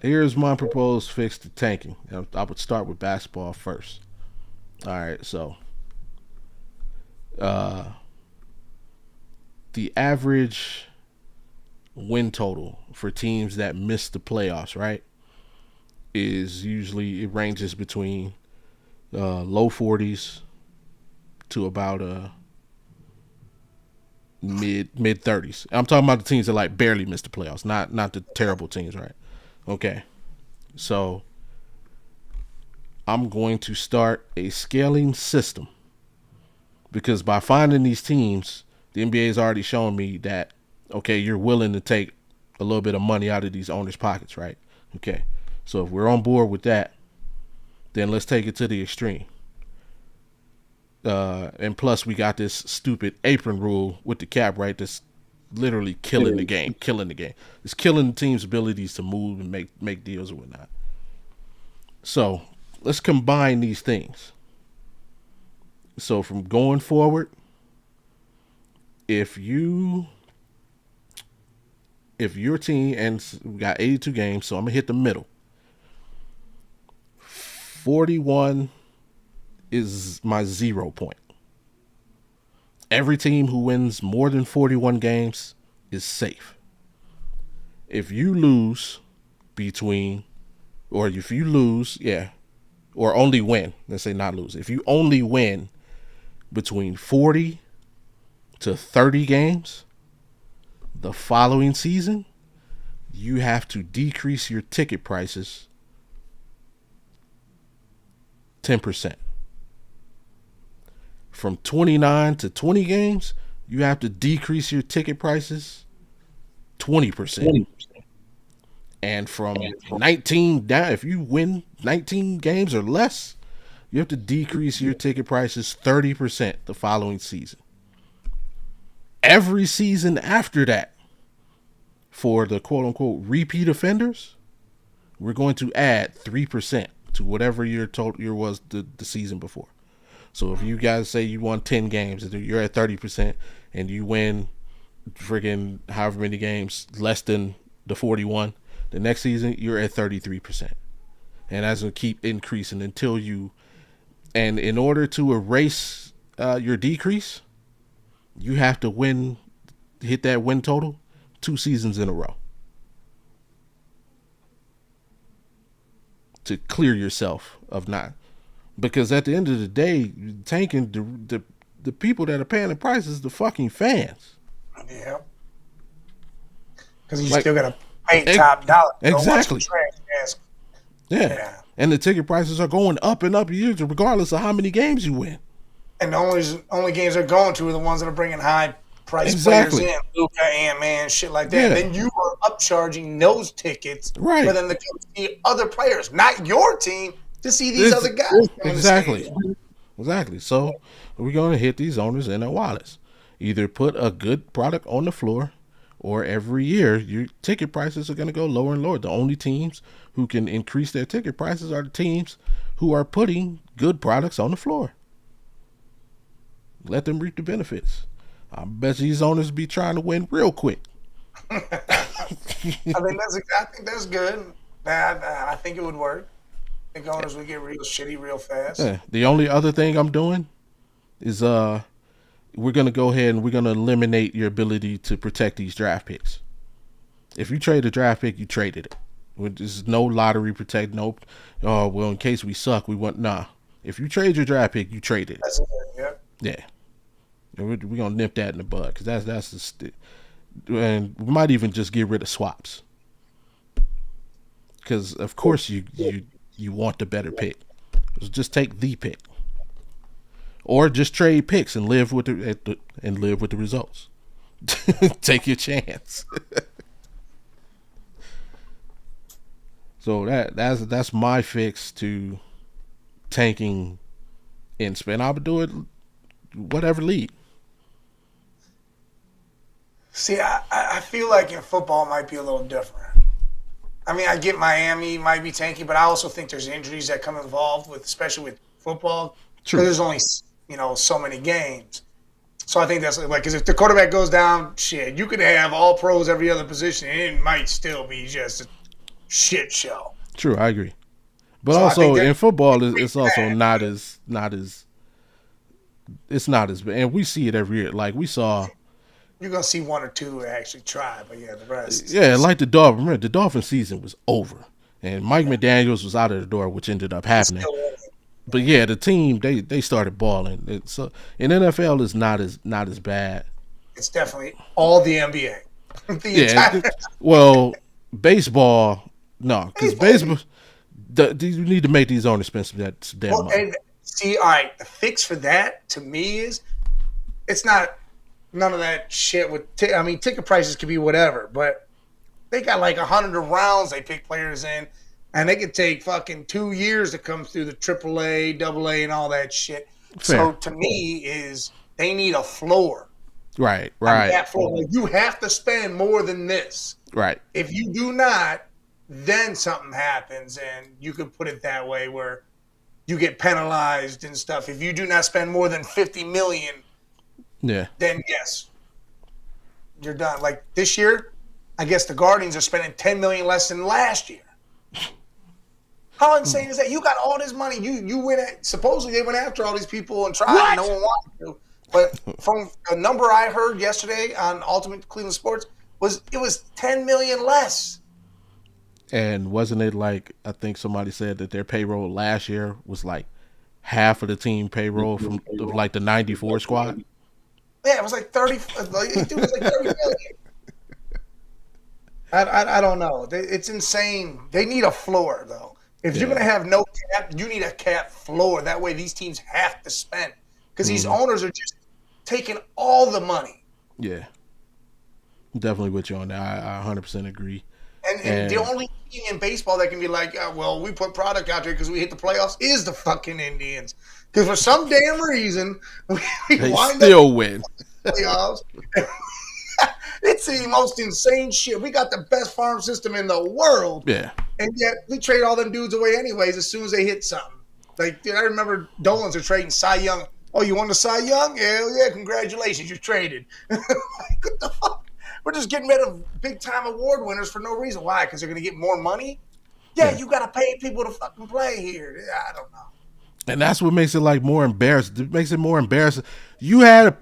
A: here's my proposed fix to tanking. I would start with basketball first. All right, so the average win total for teams that miss the playoffs, right, is usually, it ranges between low 40s to about mid 30s. I'm talking about the teams that like barely missed the playoffs, not the terrible teams, right? Okay. So I'm going to start a scaling system, because by finding these teams, the NBA has already shown me that, okay, you're willing to take a little bit of money out of these owners' pockets, right? Okay. So if we're on board with that, then let's take it to the extreme. And plus, we got this stupid apron rule with the cap, right? That's literally killing the game. It's killing the team's abilities to move and make deals and whatnot. So let's combine these things. So from going forward, if your team, and we got 82 games, so I'm gonna hit the middle. 41 is my 0 point. Every team who wins more than 41 games is safe. If you lose between, or if you lose, yeah, or only win, let's say not lose. If you only win between 40 to 30 games the following season, you have to decrease your ticket prices 10%. From 29 to 20 games, you have to decrease your ticket prices 20%. And from 19 down, if you win 19 games or less, you have to decrease your ticket prices 30% the following season. Every season after that, for the quote unquote repeat offenders, we're going to add 3% to whatever your total year was the season before. So if you guys say you won 10 games, you're at 30%, and you win friggin' however many games less than the 41, the next season you're at 33%. And that's going to keep increasing until you, and in order to erase your decrease, you have to hit that win total 2 seasons in a row to clear yourself of not. Because at the end of the day, tanking the people that are paying the prices, the fucking fans.
B: Yeah. Because you still got to pay top dollar.
A: Exactly. Yeah. And the ticket prices are going up and up years, regardless of how many games you win.
B: And the only games they're going to are the ones that are bringing high price players in, Luka, Ant-Man, shit like that. Yeah. Then you are upcharging those tickets for them to come see other players, not your team, to see these other guys.
A: Exactly. So we're going to hit these owners in their wallets. Either put a good product on the floor, or every year your ticket prices are going to go lower and lower. The only teams who can increase their ticket prices are the teams who are putting good products on the floor. Let them reap the benefits. I bet these owners be trying to win real quick.
B: I think that's good. I think it would work. I think owners would get real shitty real fast.
A: Yeah. The only other thing I'm doing is we're going to go ahead and we're going to eliminate your ability to protect these draft picks. If you trade a draft pick, you traded it. There's no lottery protect. Nope. Oh, well, in case we suck, we want. Nah. If you trade your draft pick, you traded it.
B: That's it. Yeah.
A: Yeah. We're going to nip that in the bud, because that's and we might even just get rid of swaps. Because, of course, you want the better pick. Just take the pick. Or just trade picks and live with the results. Take your chance. So that's my fix to tanking in spend. I would do it whatever league.
B: See, I feel like in football it might be a little different. I mean, I get Miami might be tanking, but I also think there's injuries that come involved with, especially with football.
A: True.
B: There's only so many games. So I think that's like, because if the quarterback goes down, shit, you could have all pros every other position, and it might still be just a shit show.
A: True, I agree. But so also in football, it's also not as it's not as bad, and we see it every year. Like we saw.
B: You're going to see one or two actually try, but yeah, the rest.
A: Yeah, like the Dolphins. Remember, the Dolphin season was over, and Mike McDaniels was out of the door, which ended up happening. But yeah, the team they started balling. So in NFL is not as bad.
B: It's definitely all the NBA.
A: Well, baseball, no, because baseball, you need to make these owners spend some damn money.
B: And see, all right, the fix for that to me is it's not. None of that shit with ticket prices could be whatever, but they got like 100 rounds they pick players in, and they could take fucking 2 years to come through the AAA, AA, and all that shit. Fair. So to me is they need a floor.
A: Right.
B: That floor, you have to spend more than this.
A: Right.
B: If you do not, then something happens, and you could put it that way where you get penalized and stuff. If you do not spend more than $50 million.
A: Yeah.
B: Then yes, you're done. Like this year, I guess the Guardians are spending $10 million less than last year. How insane is that? You got all this money. You went. Supposedly they went after all these people and tried. And no one wanted to. But from a number I heard yesterday on Ultimate Cleveland Sports it was 10 million less.
A: And wasn't it like, I think somebody said that their payroll last year was like half of the team payroll from like the '94 squad?
B: Yeah, it was like 30. It was like 30 million. I don't know. It's insane. They need a floor though. If you're gonna have no cap, you need a cap floor. That way, these teams have to spend because these owners are just taking all the money.
A: Yeah, definitely with you on that. I 100% agree.
B: And the only team in baseball that can be like, well, we put product out there because we hit the playoffs is the fucking Indians. Because for some damn reason,
A: they still win
B: playoffs. It's the most insane shit. We got the best farm system in the world.
A: Yeah.
B: And yet we trade all them dudes away anyways as soon as they hit something. Like, dude, I remember Dolans are trading Cy Young. Oh, you won the Cy Young? Hell yeah, congratulations, you traded. Like, what the fuck? We're just getting rid of big-time award winners for no reason. Why? Because they're going to get more money? Yeah, you got to pay people to fucking play here. I don't know.
A: And that's what makes it like more embarrassing. It makes it more embarrassing. You had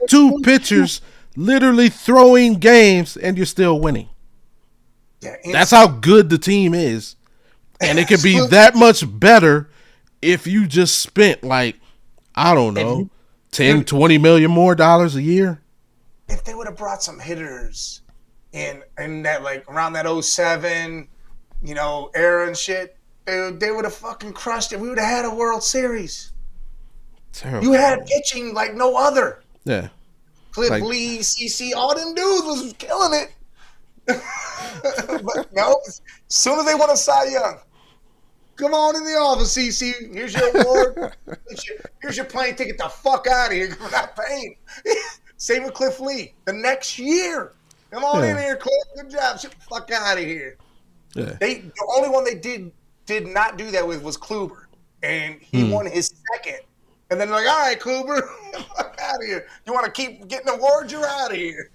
A: two pitchers literally throwing games, and you're still winning.
B: Yeah,
A: that's how good the team is. And it could be that much better if you just spent like, I don't know, 10, 20 million more dollars a year.
B: If they would have brought some hitters in that, like around that 07, era and shit, they would have fucking crushed it. We would have had a World Series.
A: Terrible.
B: You had pitching like no other.
A: Yeah.
B: Cliff Lee, CC, all them dudes was killing it. But no, as soon as they want a Cy Young, come on in the office, CC. Here's your award. Here's your plane ticket the fuck out of here. We're not paying. Same with Cliff Lee. The next year. Come on in here, Cliff. Good job. Get the fuck out of here.
A: Yeah.
B: The only one they did not do that with was Kluber. And he won his second. And then they're like, all right, Kluber, get the fuck out of here. You want to keep getting awards? You're out of here.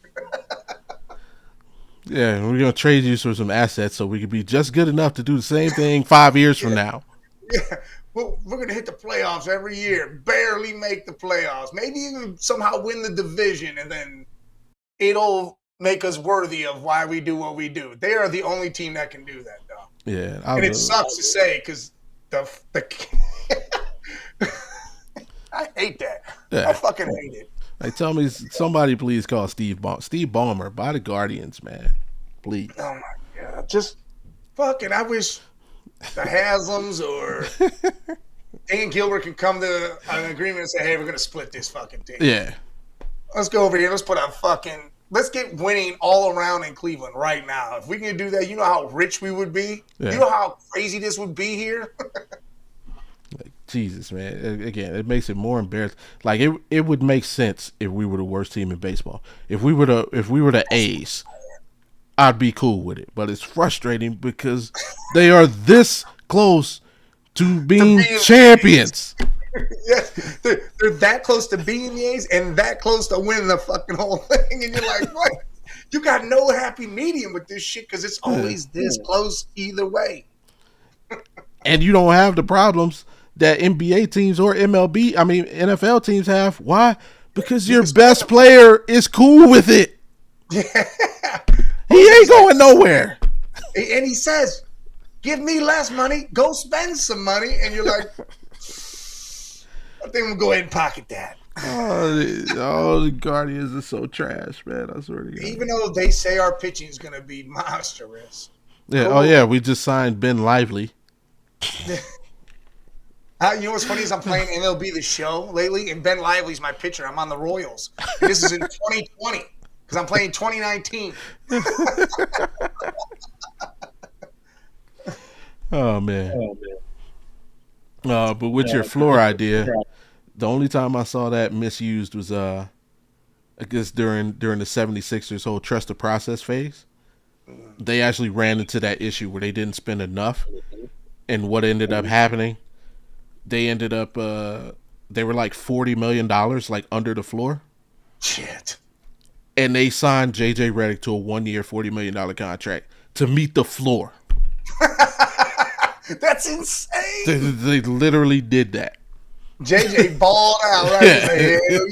A: Yeah, we're going to trade you for some assets so we could be just good enough to do the same thing 5 years from now.
B: Yeah, well, we're going to hit the playoffs every year, barely make the playoffs, maybe even somehow win the division, and then it'll make us worthy of why we do what we do. They are the only team that can do that, though.
A: Yeah.
B: And it sucks to say because the I hate that. Yeah. I fucking hate it.
A: Like, tell me, somebody please call Steve Ballmer by the Guardians, man. Please.
B: Oh, my God. Just fucking, I wish the Haslams or Dan Gilbert can come to an agreement and say, hey, we're going to split this fucking thing.
A: Yeah.
B: Let's go over here. Let's get winning all around in Cleveland right now. If we can do that, you know how rich we would be? Yeah. You know how crazy this would be here?
A: Like, Jesus, man. Again, it makes it more embarrassing. Like, it would make sense if we were the worst team in baseball. If we were the A's, I'd be cool with it. But it's frustrating because they are this close to being champions.
B: Yes, they're that close to being the A's and that close to winning the fucking whole thing. And you're like, what? You got no happy medium with this shit because it's always this close either way.
A: And you don't have the problems that NBA teams or NFL teams have. Why? Because your best player is cool with it.
B: Yeah.
A: He ain't going nowhere.
B: And he says, give me less money, go spend some money. And you're like, I think I'm going to go ahead and pocket that.
A: The Guardians are so trash, man. I swear to God.
B: Even though they say our pitching is going to be monstrous.
A: Yeah. Oh, yeah. We just signed Ben Lively.
B: You know what's funny is I'm playing MLB The Show lately, and Ben Lively's my pitcher. I'm on the Royals. And this is in 2020 because I'm playing 2019.
A: Oh, man. But with your floor idea, the only time I saw that misused was, I guess, during the 76ers whole trust the process phase. They actually ran into that issue where they didn't spend enough. And what ended up happening, they ended up, they were like $40 million, like under the floor.
B: Shit.
A: And they signed J.J. Redick to a 1-year, $40 million contract to meet the floor.
B: That's insane.
A: They literally did that.
B: JJ balled out, right? He's like, hell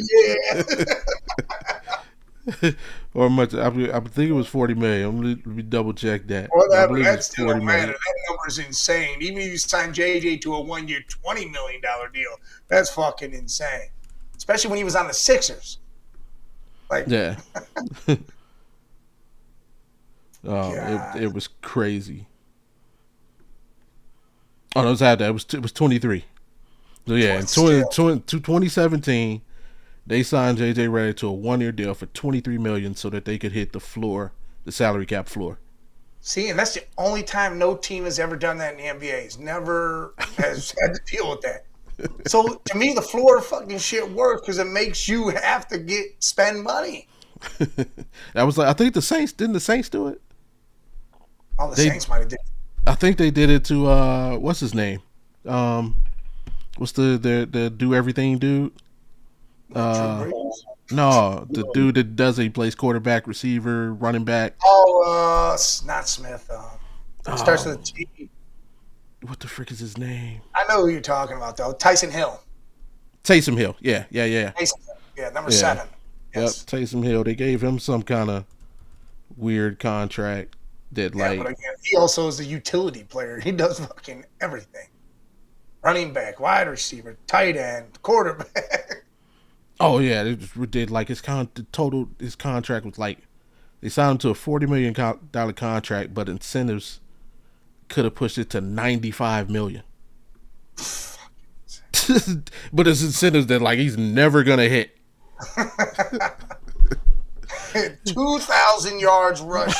B: yeah.
A: Or much? I think it was 40 million. Let me double check that. But I
B: Whatever.
A: believe
B: That
A: it's
B: still
A: 40
B: don't matter.
A: million.
B: That number is insane. Even if you sign JJ to a 1 year, $20 million deal, that's fucking insane. Especially when he was on the Sixers. Like,
A: Yeah.
B: God.
A: It was crazy. Oh, no, it was after that. It was 23. So yeah, in 2017, they signed JJ Redick to a 1 year deal for 23 million so that they could hit the floor, the salary cap floor.
B: See, and that's the only time no team has ever done that in the NBA. It's never has had to deal with that. So to me, the floor fucking shit works because it makes you have to spend money.
A: That was like, I think the Saints didn't the Saints do it?
B: All the Saints might have did.
A: I think they did it to what's his name? What's the do everything dude? No, the dude that does it. He plays quarterback, receiver, running back.
B: Oh, not Smith. Starts with a T.
A: What the frick is his name?
B: I know who you're talking about though. Tyson Hill.
A: Taysom Hill. Yeah.
B: Tyson Hill. Yeah, number 7.
A: Yes. Yep, Taysom Hill. They gave him some kind of weird contract that but
B: again, he also is a utility player. He does fucking everything. Running back, wide receiver, tight end, quarterback.
A: Oh yeah, they just did like his contract was like they signed him to a $40 million contract, but incentives could have pushed it to $95 million. But it's incentives that like he's never gonna hit.
B: 2,000 yards rush.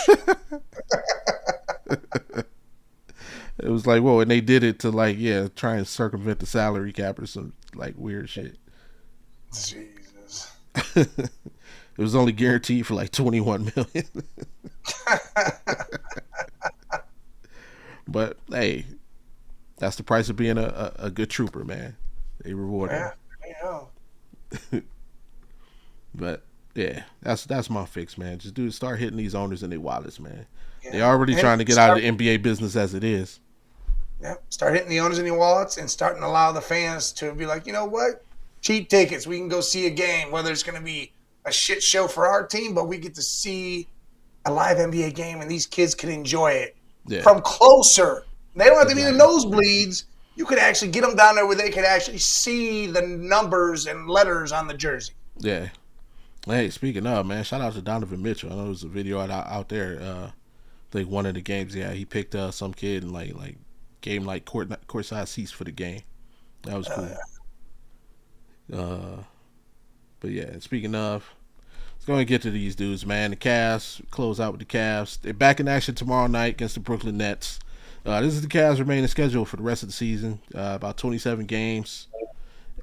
A: It was like, whoa, and they did it to like, try and circumvent the salary cap or some like weird shit.
B: Jesus.
A: It was only guaranteed for like 21 million. But hey, that's the price of being a good trooper, man. They reward you. But yeah, that's my fix, man. Just start hitting these owners in their wallets, man. Yeah. They're already trying to get out of the NBA business as it is.
B: Yeah, start hitting the owners in their wallets and starting to allow the fans to be like, you know what? Cheap tickets. We can go see a game, whether it's going to be a shit show for our team, but we get to see a live NBA game and these kids can enjoy it from closer. They don't have to be the nosebleeds. You could actually get them down there where they could actually see the numbers and letters on the jersey.
A: Yeah. Hey, speaking of, man, shout out to Donovan Mitchell. I know there's a video out there. I think one of the games, he picked some kid and like gave him like courtside seats for the game. That was cool. But yeah, speaking of, let's go and get to these dudes, man. The Cavs, close out with the Cavs. They're back in action tomorrow night against the Brooklyn Nets. This is the Cavs remaining schedule for the rest of the season, about 27 games.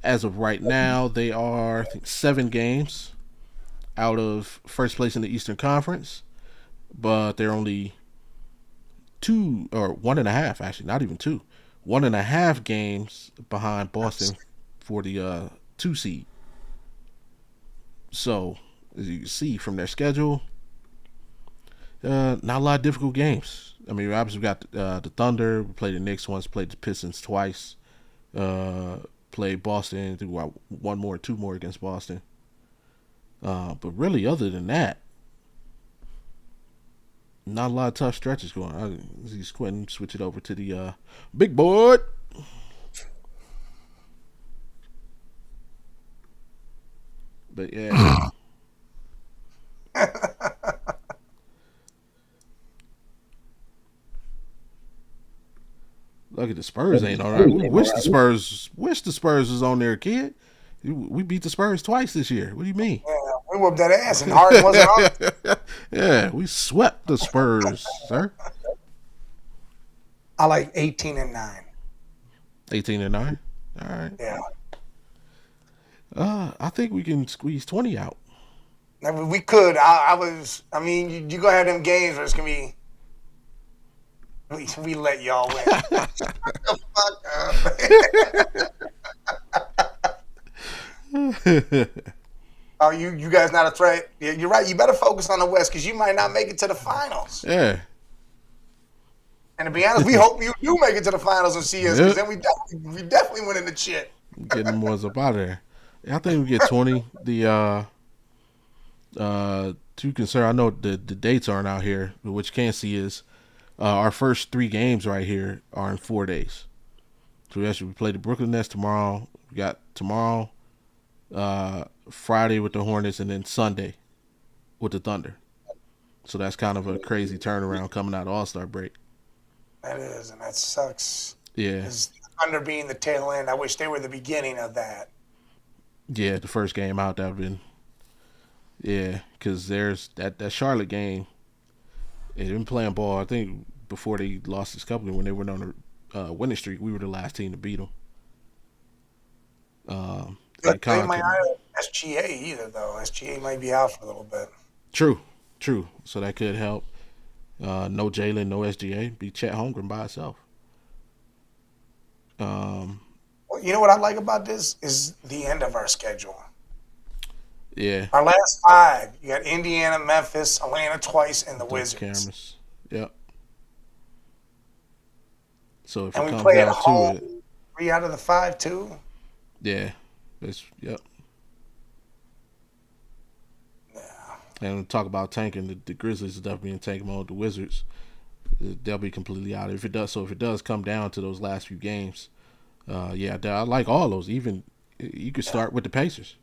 A: As of right now, they are, I think, 7 games out of first place in the Eastern Conference, but they're only 2 or 1.5, actually, not even 2, 1.5 games behind Boston for the 2 seed. So, as you can see from their schedule, not a lot of difficult games. I mean, obviously we got the Thunder, we played the Knicks once, played the Pistons twice, played Boston, I think 2 more against Boston. But really, other than that, not a lot of tough stretches going on. Let's go ahead and switch it over to the big board. But yeah. Look at the Spurs ain't all right. We wish the Spurs was on there, kid. We beat the Spurs twice this year. What do you mean?
B: Yeah, we whooped that ass and Harden wasn't on.
A: Yeah, we swept the Spurs, sir.
B: I like 18-9.
A: 18-9? All right.
B: Yeah.
A: I think we can squeeze 20 out.
B: I mean, we could. I mean, you go ahead them games where it's going to be, we let y'all win. Shut the fuck up. Oh, you guys not a threat? Yeah, you're right. You better focus on the West because you might not make it to the finals.
A: Yeah.
B: And to be honest, we hope you do make it to the finals and see us because then we definitely win in the shit.
A: Getting more up out of there. I think we get 20. The to concern, I know the dates aren't out here, but what you can see is our first three games right here are in 4 days. So we play the Brooklyn Nets tomorrow. We got tomorrow, Friday with the Hornets, and then Sunday with the Thunder. So that's kind of a crazy turnaround coming out of All Star break.
B: That is, and that sucks.
A: Yeah,
B: Because Thunder being the tail end, I wish they were the beginning of that.
A: yeah. The first game out that would been because there's that Charlotte game. They've been playing ball. I think before they lost this couple when they went on a winning streak, we were the last team to beat them. And
B: But they
A: kind
B: might
A: of
B: not have SGA either, though. SGA might be out for a little bit.
A: true, true. So that could help. No Jalen, no SGA. Be Chet Holmgren by itself. Um,
B: Well, you know what I like about this is the end of our schedule.
A: yeah,
B: Our last five, you got Indiana, Memphis, Atlanta twice, and the
A: the
B: Wizards.
A: cameras. Yep. So if
B: And
A: it
B: we
A: comes
B: play at
A: down to
B: home
A: it,
B: 3 out of the 5, too.
A: yeah, it's yep.
B: Yeah.
A: And talk about tanking, the Grizzlies are definitely in tank mode. The Wizards, they'll be completely out. If it does come down to those last few games, yeah, I like all those. Even you could
B: Yeah.
A: start with the Pacers.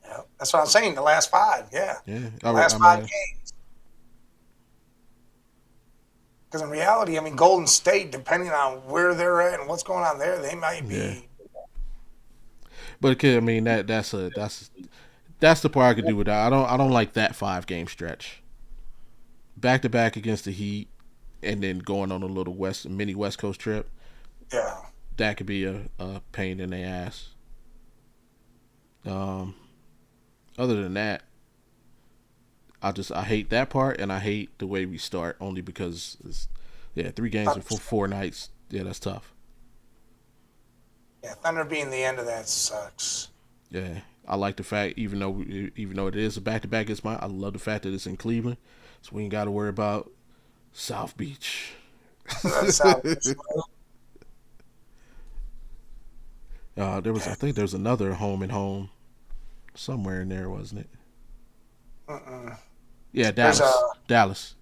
B: Yeah. That's what I'm saying. The last five. Yeah.
A: Yeah,
B: The last five
A: mean,
B: games. Because in reality, I mean, Golden State, depending on where they're at and what's going on there, they might
A: yeah.
B: be.
A: But I mean that's the part I could do with that. I don't like that 5 game stretch. Back to back against the Heat, and then going on a little mini West Coast trip.
B: Yeah.
A: That could be a pain in the ass. Um, Other than that, I hate that part, and I hate the way we start only because yeah, 3 games in 4 nights. Yeah, that's tough.
B: Yeah. Thunder being the end of that sucks.
A: Yeah, I like the fact even though it is a back to back, I love the fact that it's in Cleveland, so we ain't got to worry about South Beach.
B: That's how.
A: I think there was another home and home somewhere in there, wasn't it?
B: Mm-mm.
A: Yeah,
B: There's a.
A: Dallas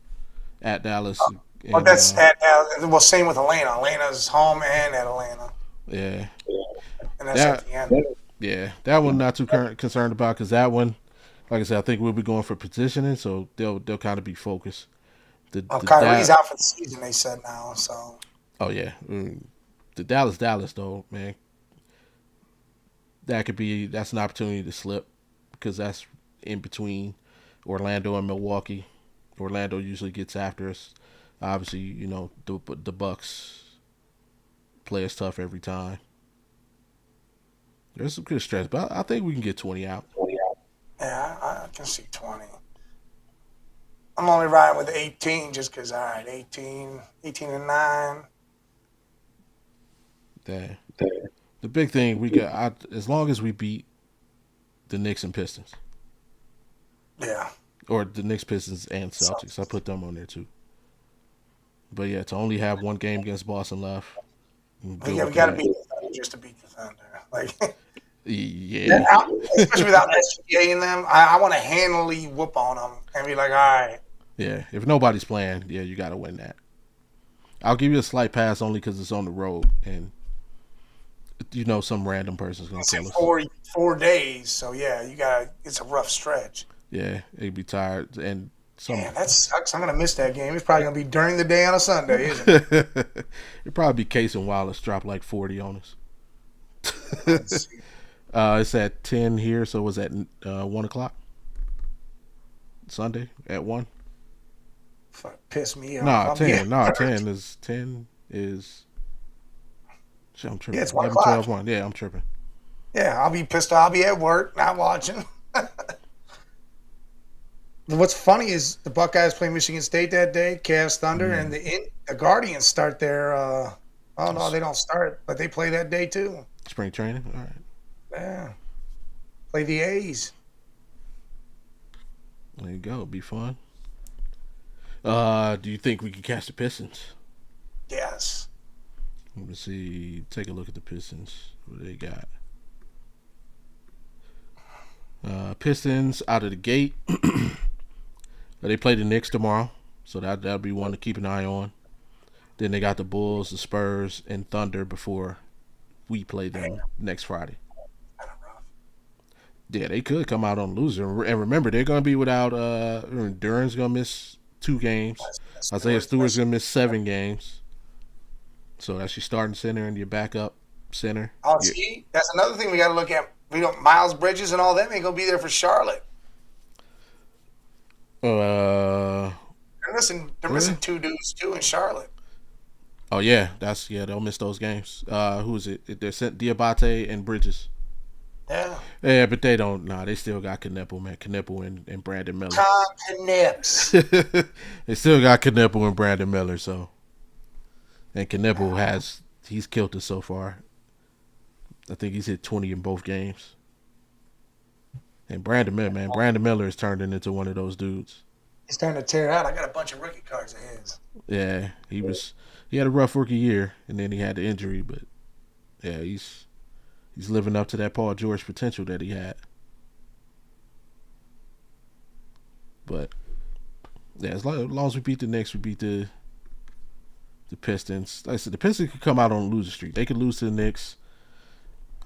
A: at Dallas,
B: But
A: and
B: that's at well, same with Atlanta. Atlanta's home and at Atlanta,
A: yeah,
B: and that's at
A: that
B: the end.
A: yeah, that one not too concerned about because that one, like I said, I think we'll be going for positioning, so they'll kind of be focused.
B: Well,
A: The
B: Kyrie's
A: that
B: out for the season. They said now, so
A: oh yeah, the Dallas though, man, that's an opportunity to slip because that's in between Orlando and Milwaukee. Orlando usually gets after us. Obviously, the Bucks play us tough every time. There's some good stretch, but I think we can get 20 out.
B: yeah, I can see 20. I'm only riding with 18 just because. All right, 18 and 9.
A: The the big thing we got as long as we beat the Knicks and Pistons,
B: Yeah.
A: or the Knicks, Pistons, and
B: So
A: Celtics. I put them on there too. But yeah, to only have one game against Boston left, I'm good
B: we
A: with
B: got to
A: that.
B: beat the Thunder just to beat the Thunder. Like,
A: Yeah,
B: especially without SGA in them, I want to handily whoop on them and be like, all right.
A: yeah. If nobody's playing, yeah, you got to win that. I'll give you a slight pass only because it's on the road, and some random person's gonna
B: It's in
A: kill us.
B: 4 days, so yeah, you got. It's a rough stretch.
A: Yeah, they'd be tired, and some
B: Man, that sucks. I'm gonna miss that game. It's probably gonna be during the day on a Sunday, isn't it?
A: it'd probably be Case and Wallace drop like 40 on us.
B: Let's see.
A: It's at 10 here, so it was at 1 o'clock Sunday at 1.
B: Fuck, piss me off.
A: Nah,
B: I'll be
A: 10.
B: at
A: Nah,
B: work.
A: 10 is. Shit, I'm
B: Yeah,
A: tripping.
B: it's
A: 11,
B: o'clock.
A: 12, 1. Yeah, I'm tripping.
B: Yeah, I'll be pissed off. I'll be at work, not watching. What's funny is the Buckeyes play Michigan State that day, Cavs Thunder, and
A: Mm.
B: the Guardians start their. Oh no,
A: S-
B: they don't start, but they play that day too.
A: Spring training. All right.
B: Yeah, play the A's.
A: There you go. It'll be fun. Do you think we can catch the Pistons?
B: Yes.
A: Let me see. Take a look at the Pistons. What they got? Pistons out of the gate. They play the Knicks tomorrow, so that'll be one to keep an eye on. Then they got the Bulls, the Spurs, and Thunder before we play them next Friday. Yeah, they could come out on loser. And remember, they're going to be without Duran's going to miss 2 games. Isaiah Stewart's going to miss 7 games. So that's your starting center and your backup center.
B: Oh, see, that's another thing we got to look at. We don't Miles Bridges and all them ain't going to be there for Charlotte. They're missing 2 dudes too in Charlotte.
A: Oh yeah, they'll miss those games. Who is it? They're sent Diabate and Bridges. Yeah, but they don't. Nah, they still got Knippel, man. Knippel and Brandon Miller.
B: Knips.
A: They still got Knippel and Brandon Miller. So, and Knippel he's killed us so far. I think he's hit 20 in both games. And Brandon Miller has turned into one of those dudes.
B: He's starting to tear out. I got a bunch of rookie cards of his.
A: Yeah, he had a rough rookie year, and then he had the injury, but yeah, he's living up to that Paul George potential that he had. But yeah, as long as we beat the Knicks, we beat the Pistons. Like I said, the Pistons could come out on a loser streak. They could lose to the Knicks.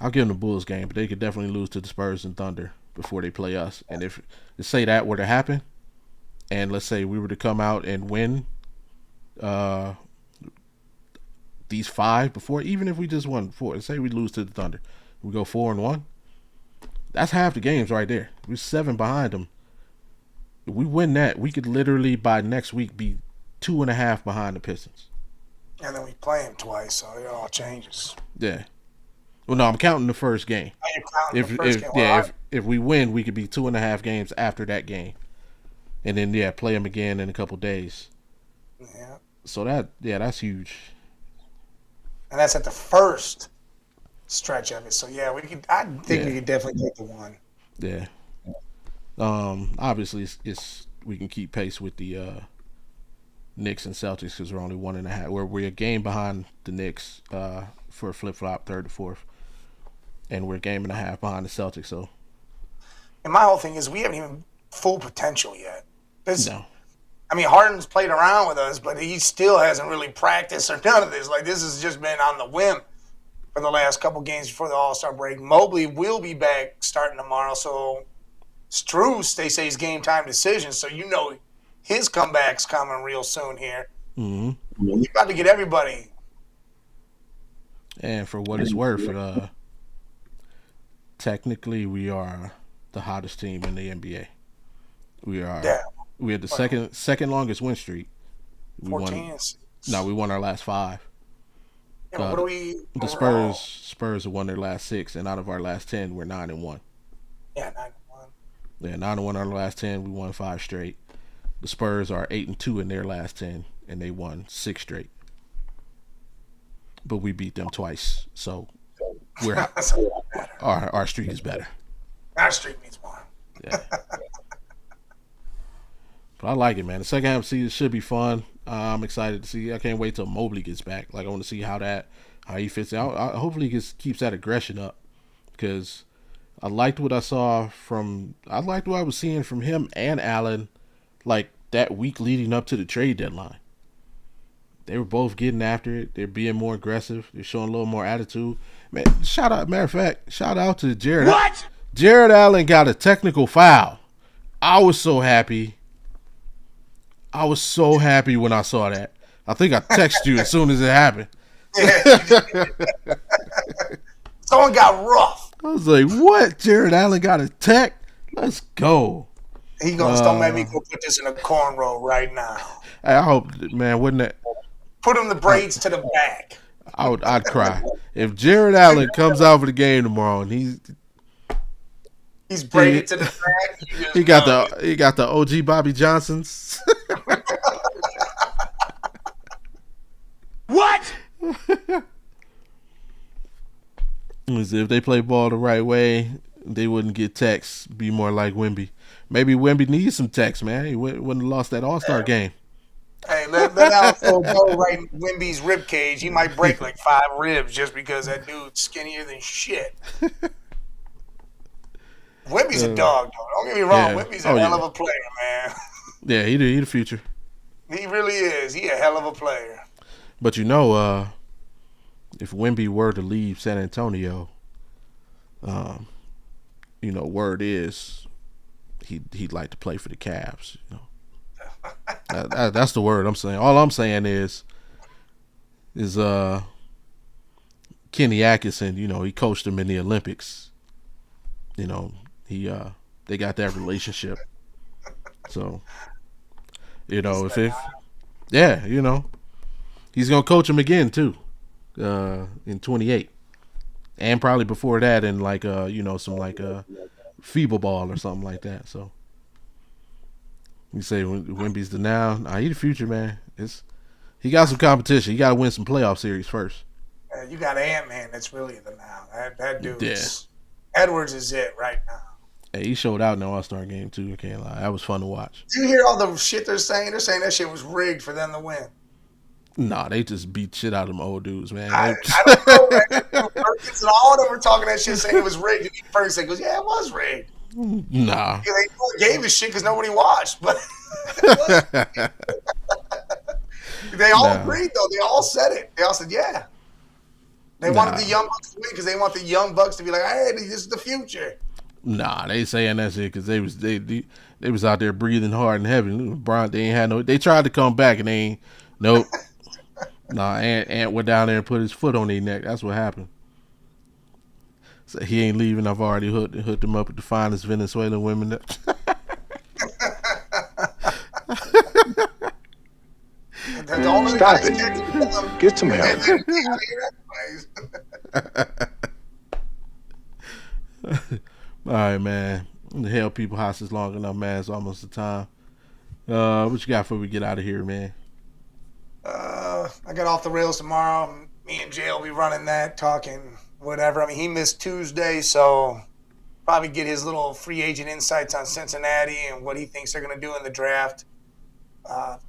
A: I'll give them the Bulls game, but they could definitely lose to the Spurs and Thunder before they play us. And if say that were to happen, and let's say we were to come out and win these 5 before, even if we just won 4, say we lose to the Thunder, we go 4-1. That's half the games right there. We're 7 behind them. If we win that, we could literally by next week be 2.5 behind the Pistons.
B: And then we play them twice, so it all changes.
A: Yeah. Well, no, I'm counting the first game.
B: Oh, you're counting the first game.
A: If we win, we could be 2.5 games after that game, and then play them again in a couple days.
B: Yeah.
A: So that's huge.
B: And that's at the first stretch of it. So yeah, I think we could definitely take the 1.
A: Yeah. Obviously, it's we can keep pace with the Knicks and Celtics because we're only 1.5. We're a game behind the Knicks for flip flop 3rd to 4th, and we're a game and a half behind the Celtics. So,
B: and my whole thing is we haven't even full potential yet.
A: No.
B: I mean, Harden's played around with us, but he still hasn't really practiced or none of this. Like, this has just been on the whim for the last couple games before the All-Star break. Mobley will be back starting tomorrow, so Strus, they say, is game time decision, so his comeback's coming real soon here.
A: Mm-hmm.
B: We're about to get everybody.
A: And for what it's worth, technically we are the hottest team in the NBA. We are. Yeah. We had the second longest win streak. We
B: 14.
A: We won our last 5.
B: Yeah, what do we?
A: The Spurs have won their last 6, and out of our last 10, we're 9-1.
B: Yeah, 9-1.
A: Yeah, 9-1 our last 10. We won 5 straight. The Spurs are 8-2 in their last 10, and they won 6 straight. But we beat them twice, so our streak is better.
B: Our streak means more.
A: Yeah. But I like it, man. The second half of the season should be fun. I'm excited to see. I can't wait till Mobley gets back. Like, I want to see how he fits out. Hopefully he keeps that aggression up, because I liked what I was seeing from him and Allen, like that week leading up to the trade deadline. They were both getting after it. They're being more aggressive. They're showing a little more attitude. Man, shout out to Jared.
B: What?
A: Jared Allen got a technical foul. I was so happy. When I saw that. I think I texted you as soon as it happened.
B: Someone got rough.
A: I was like, what? Jared Allen got a tech? Let's go.
B: He goes, don't make me go put this in a cornrow right now.
A: I hope, man, wouldn't that?
B: Put him the braids to the back.
A: I'd cry. If Jared Allen comes out for the game tomorrow and
B: he's braided to the back.
A: He got the OG Bobby Johnsons.
B: What?
A: If they play ball the right way, they wouldn't get texts. Be more like Wemby. Maybe Wemby needs some texts, man. He wouldn't have lost that All-Star game.
B: Hey, let Alfred go right in Wemby's rib cage. He might break like 5 ribs just because that dude's skinnier than shit. Wemby's a dog, though. Don't get me wrong.
A: Yeah.
B: Wimby's a
A: Oh
B: hell
A: yeah.
B: of a player, man.
A: Yeah. He the future.
B: He really is. He a hell of a player.
A: But if Wimby were to leave San Antonio, um, word is he'd like to play for the Cavs. That's the word I'm saying. All I'm saying is Kenny Atkinson. He coached him in the Olympics. He they got that relationship. So if yeah, he's gonna coach him again too, in 28, and probably before that in like some like FIBA ball or something like that. So you say Wimby's the now, nah, he the future, man. He got some competition. He got to win some playoff series first.
B: You got Ant-Man that's really the now. That dude
A: Yeah.
B: is Edwards is it right now.
A: Hey, he showed out in the All-Star game too. I can't lie, that was fun to watch.
B: Do you hear all the shit they're saying? They're saying that shit was rigged for them to win.
A: Nah, they just beat shit out of them old dudes, man.
B: I don't know, man. Perkins and all of them were talking that shit, saying it was rigged. And Ferguson goes, "Yeah, it was rigged."
A: Nah.
B: Yeah, they gave the shit because nobody watched, but they all agreed though. They all said it. They all said, "Yeah." They wanted the Young Bucks to win because they want the Young Bucks to be like, "Hey, this is the future."
A: Nah, they saying that shit because they was out there breathing hard and heavy. LeBron, they ain't had no. They tried to come back and they ain't. Nope. Nah, Ant went down there and put his foot on their neck. That's what happened. So he ain't leaving. I've already hooked him up with the finest Venezuelan women.
C: Stop it. Get some help.
A: All right, man. The hell people hostage long enough, man. It's almost the time. What you got before we get out of here, man?
B: I got Off the Rails tomorrow. Me and Jay will be running that, talking whatever. I mean, he missed Tuesday, so probably get his little free agent insights on Cincinnati and what he thinks they're going to do in the draft.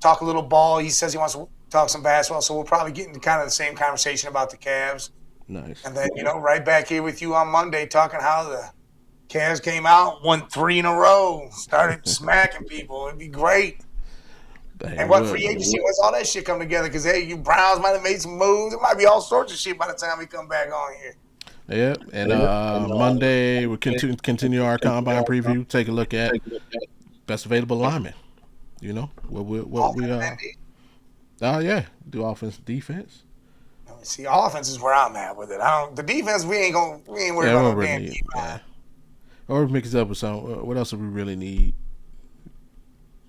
B: Talk a little ball. He says he wants to talk some basketball, so we'll probably get into kind of the same conversation about the Cavs.
A: Nice.
B: And then, right back here with you on Monday talking how the Cavs came out, won 3 in a row, started smacking people. It'd be great. And what free agency was all that shit come together? Because, hey, you Browns might have made some moves. It might be all sorts of shit by the time we come back on here.
A: Yep. And Monday we'll continue our combine preview. Take a look at best available lineman. What we oh yeah, do offense, defense.
B: See, offense is where I'm at with it. The defense we ain't worried about no damn defense. Yeah.
A: Or mix it up with some. What else do we really need?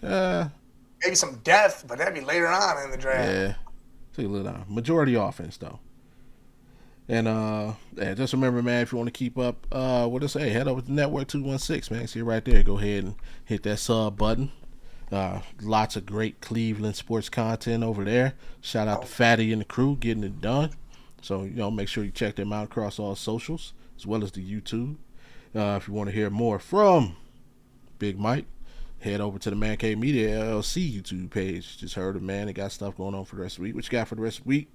B: Maybe some depth, but that'd be later on in the draft.
A: Yeah, take a look down. Majority offense though. And just remember, man, if you want to keep up with us, hey, head over to Network 216, man. See it right there. Go ahead and hit that sub button. Lots of great Cleveland sports content over there. Shout out to Fatty and the crew getting it done. So, make sure you check them out across all socials as well as the YouTube. If you want to hear more from Big Mike, head over to the Man Cave Media LLC YouTube page. Just heard it, man. They got stuff going on for the rest of the week. What you got for the rest of the week?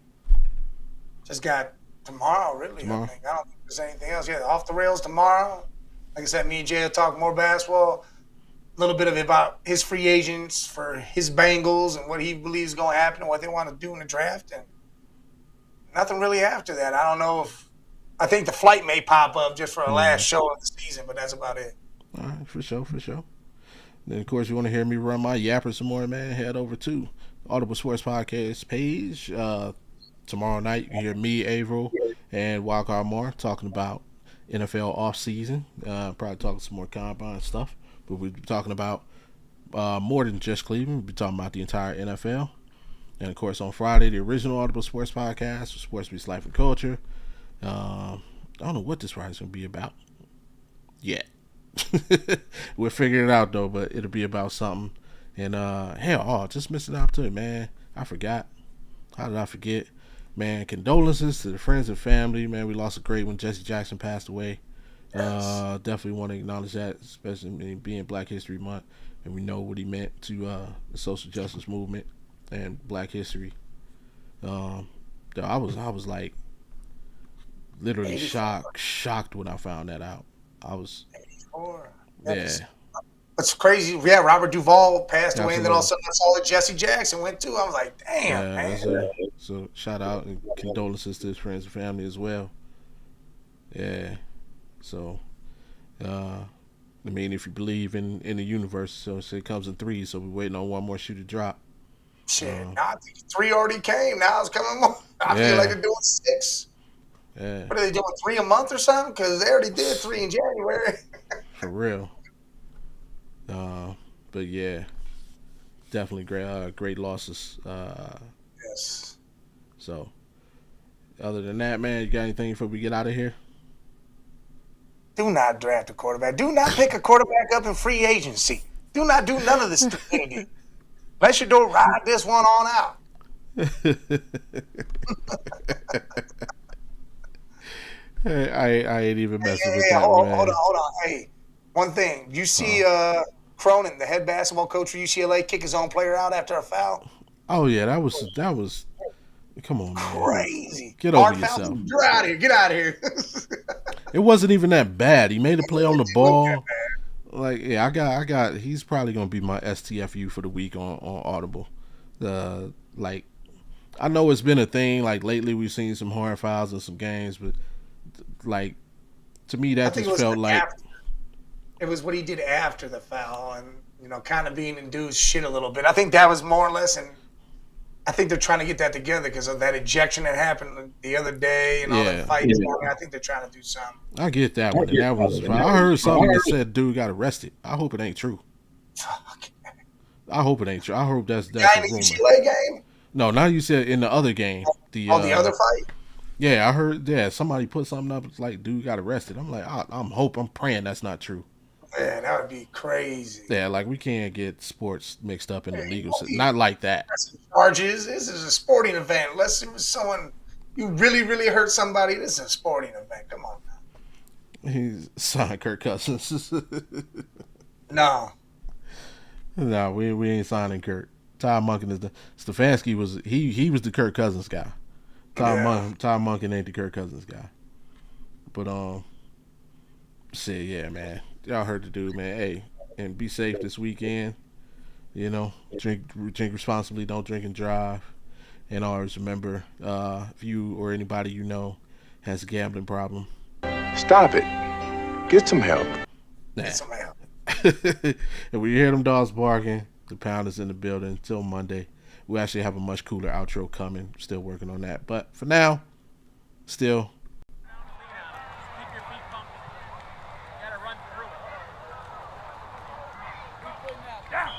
B: Just got tomorrow, really. I think. I don't think there's anything else. Yeah, Off the Rails tomorrow. Like I said, me and Jay will talk more basketball. A little bit of about his free agents for his Bengals and what he believes is going to happen and what they want to do in the draft. And nothing really after that. I don't know if – I think the flight may pop up just for a last show of the season, but that's about it.
A: All right, for sure. Then, of course, you want to hear me run my yapper some more, man, head over to Audible Sports Podcast page. Tomorrow night, you hear me, Averill, and Wildcard Moore talking about NFL offseason. Probably talking some more combine stuff. But we'll be talking about more than just Cleveland. We'll be talking about the entire NFL. And, of course, on Friday, the original Audible Sports Podcast, Sports Beats Life and Culture. I don't know what this Friday's going to be about yet. We'll figure it out, though, but it'll be about something. And, just missed an opportunity, man. I forgot. How did I forget? Man, condolences to the friends and family. Man, we lost a great one. Jesse Jackson passed away. Yes. Definitely want to acknowledge that, especially being Black History Month, and we know what he meant to the social justice movement and Black history. I was like literally shocked when I found that out. I was
B: 84.
A: Yeah.
B: What's crazy? Yeah, Robert Duvall passed away, and then all of
A: Absolutely.
B: a sudden I saw that Jesse Jackson went too. I was like, damn,
A: Yeah,
B: man.
A: so shout out and condolences to his friends and family as well. Yeah. So, I mean, if you believe in the universe, so it comes in threes. So we're waiting on one more shoe to drop.
B: Shit, now I think 3 already came. Now it's coming more. I feel like
A: Yeah,
B: they're doing 6.
A: yeah,
B: What are they doing? 3 a month or something? Because they already did 3 in January.
A: for real. But yeah, definitely great losses.
B: Yes.
A: So other than that, man, you got anything before we get out of here?
B: Do not draft a quarterback. Do not pick a quarterback up in free agency. Do not do none of this stupidity. Let your door ride this one on out.
A: I ain't even messing with
B: Hey,
A: that,
B: hold on,
A: man.
B: hold on. Hey, one thing. You
A: Uh,
B: see Cronin, the head basketball coach for UCLA, kick his own player out after a foul?
A: oh yeah, that was. Come on, man.
B: Crazy.
A: Get over
B: Hard foul.
A: yourself.
B: You're out of here. Get out of here.
A: It wasn't even that bad. He made a play on the ball. Like, yeah, I got. He's probably gonna be my STFU for the week on Audible. Like, I know it's been a thing. Like lately, we've seen some hard fouls in some games, but like to me,
B: I
A: that
B: think
A: just felt like,
B: it was what he did after the foul and, kind of being induced shit a little bit. I think that was more or less, and I think they're trying to get that together because of that ejection that happened the other day and all that
A: yeah,
B: fights. I think they're trying to do something.
A: I get that one, and that was. I heard something that said dude got arrested. I hope it ain't true.
B: Fuck.
A: I hope it ain't true. I hope that's
B: Guy
A: a
B: in the
A: rumor.
B: UCLA game?
A: No, now you said in the other game, the
B: Oh, the other fight?
A: yeah, I heard. Yeah, somebody put something up. It's like dude got arrested. I'm like, I'm praying that's not true.
B: Man, that would be crazy.
A: Yeah, like we can't get sports mixed up in the
B: Man, you
A: legal
B: won't
A: system.
B: be
A: Not like that.
B: pressing charges. This is a sporting event. Unless it was someone you really, really hurt somebody. This is a sporting event. Come on now.
A: He's signed Kirk Cousins.
B: No.
A: No, we ain't signing Kirk. Todd Monken is the Stefanski was he was the Kirk Cousins guy.
B: Yeah.
A: Todd Monken ain't the Kirk Cousins guy. But shit, yeah, man. Y'all heard the dude, man. Hey, and be safe this weekend. Drink responsibly. Don't drink and drive. And always remember, if you or anybody you know has a gambling problem,
C: Stop it. Get some help.
A: nah.
B: Get some help.
A: And when you hear them dogs barking, the pound is in the building until Monday. We actually have a much cooler outro coming. Still working on that. But for now, still,
D: Keep your feet pumping. You gotta run through it. Keep putting that down.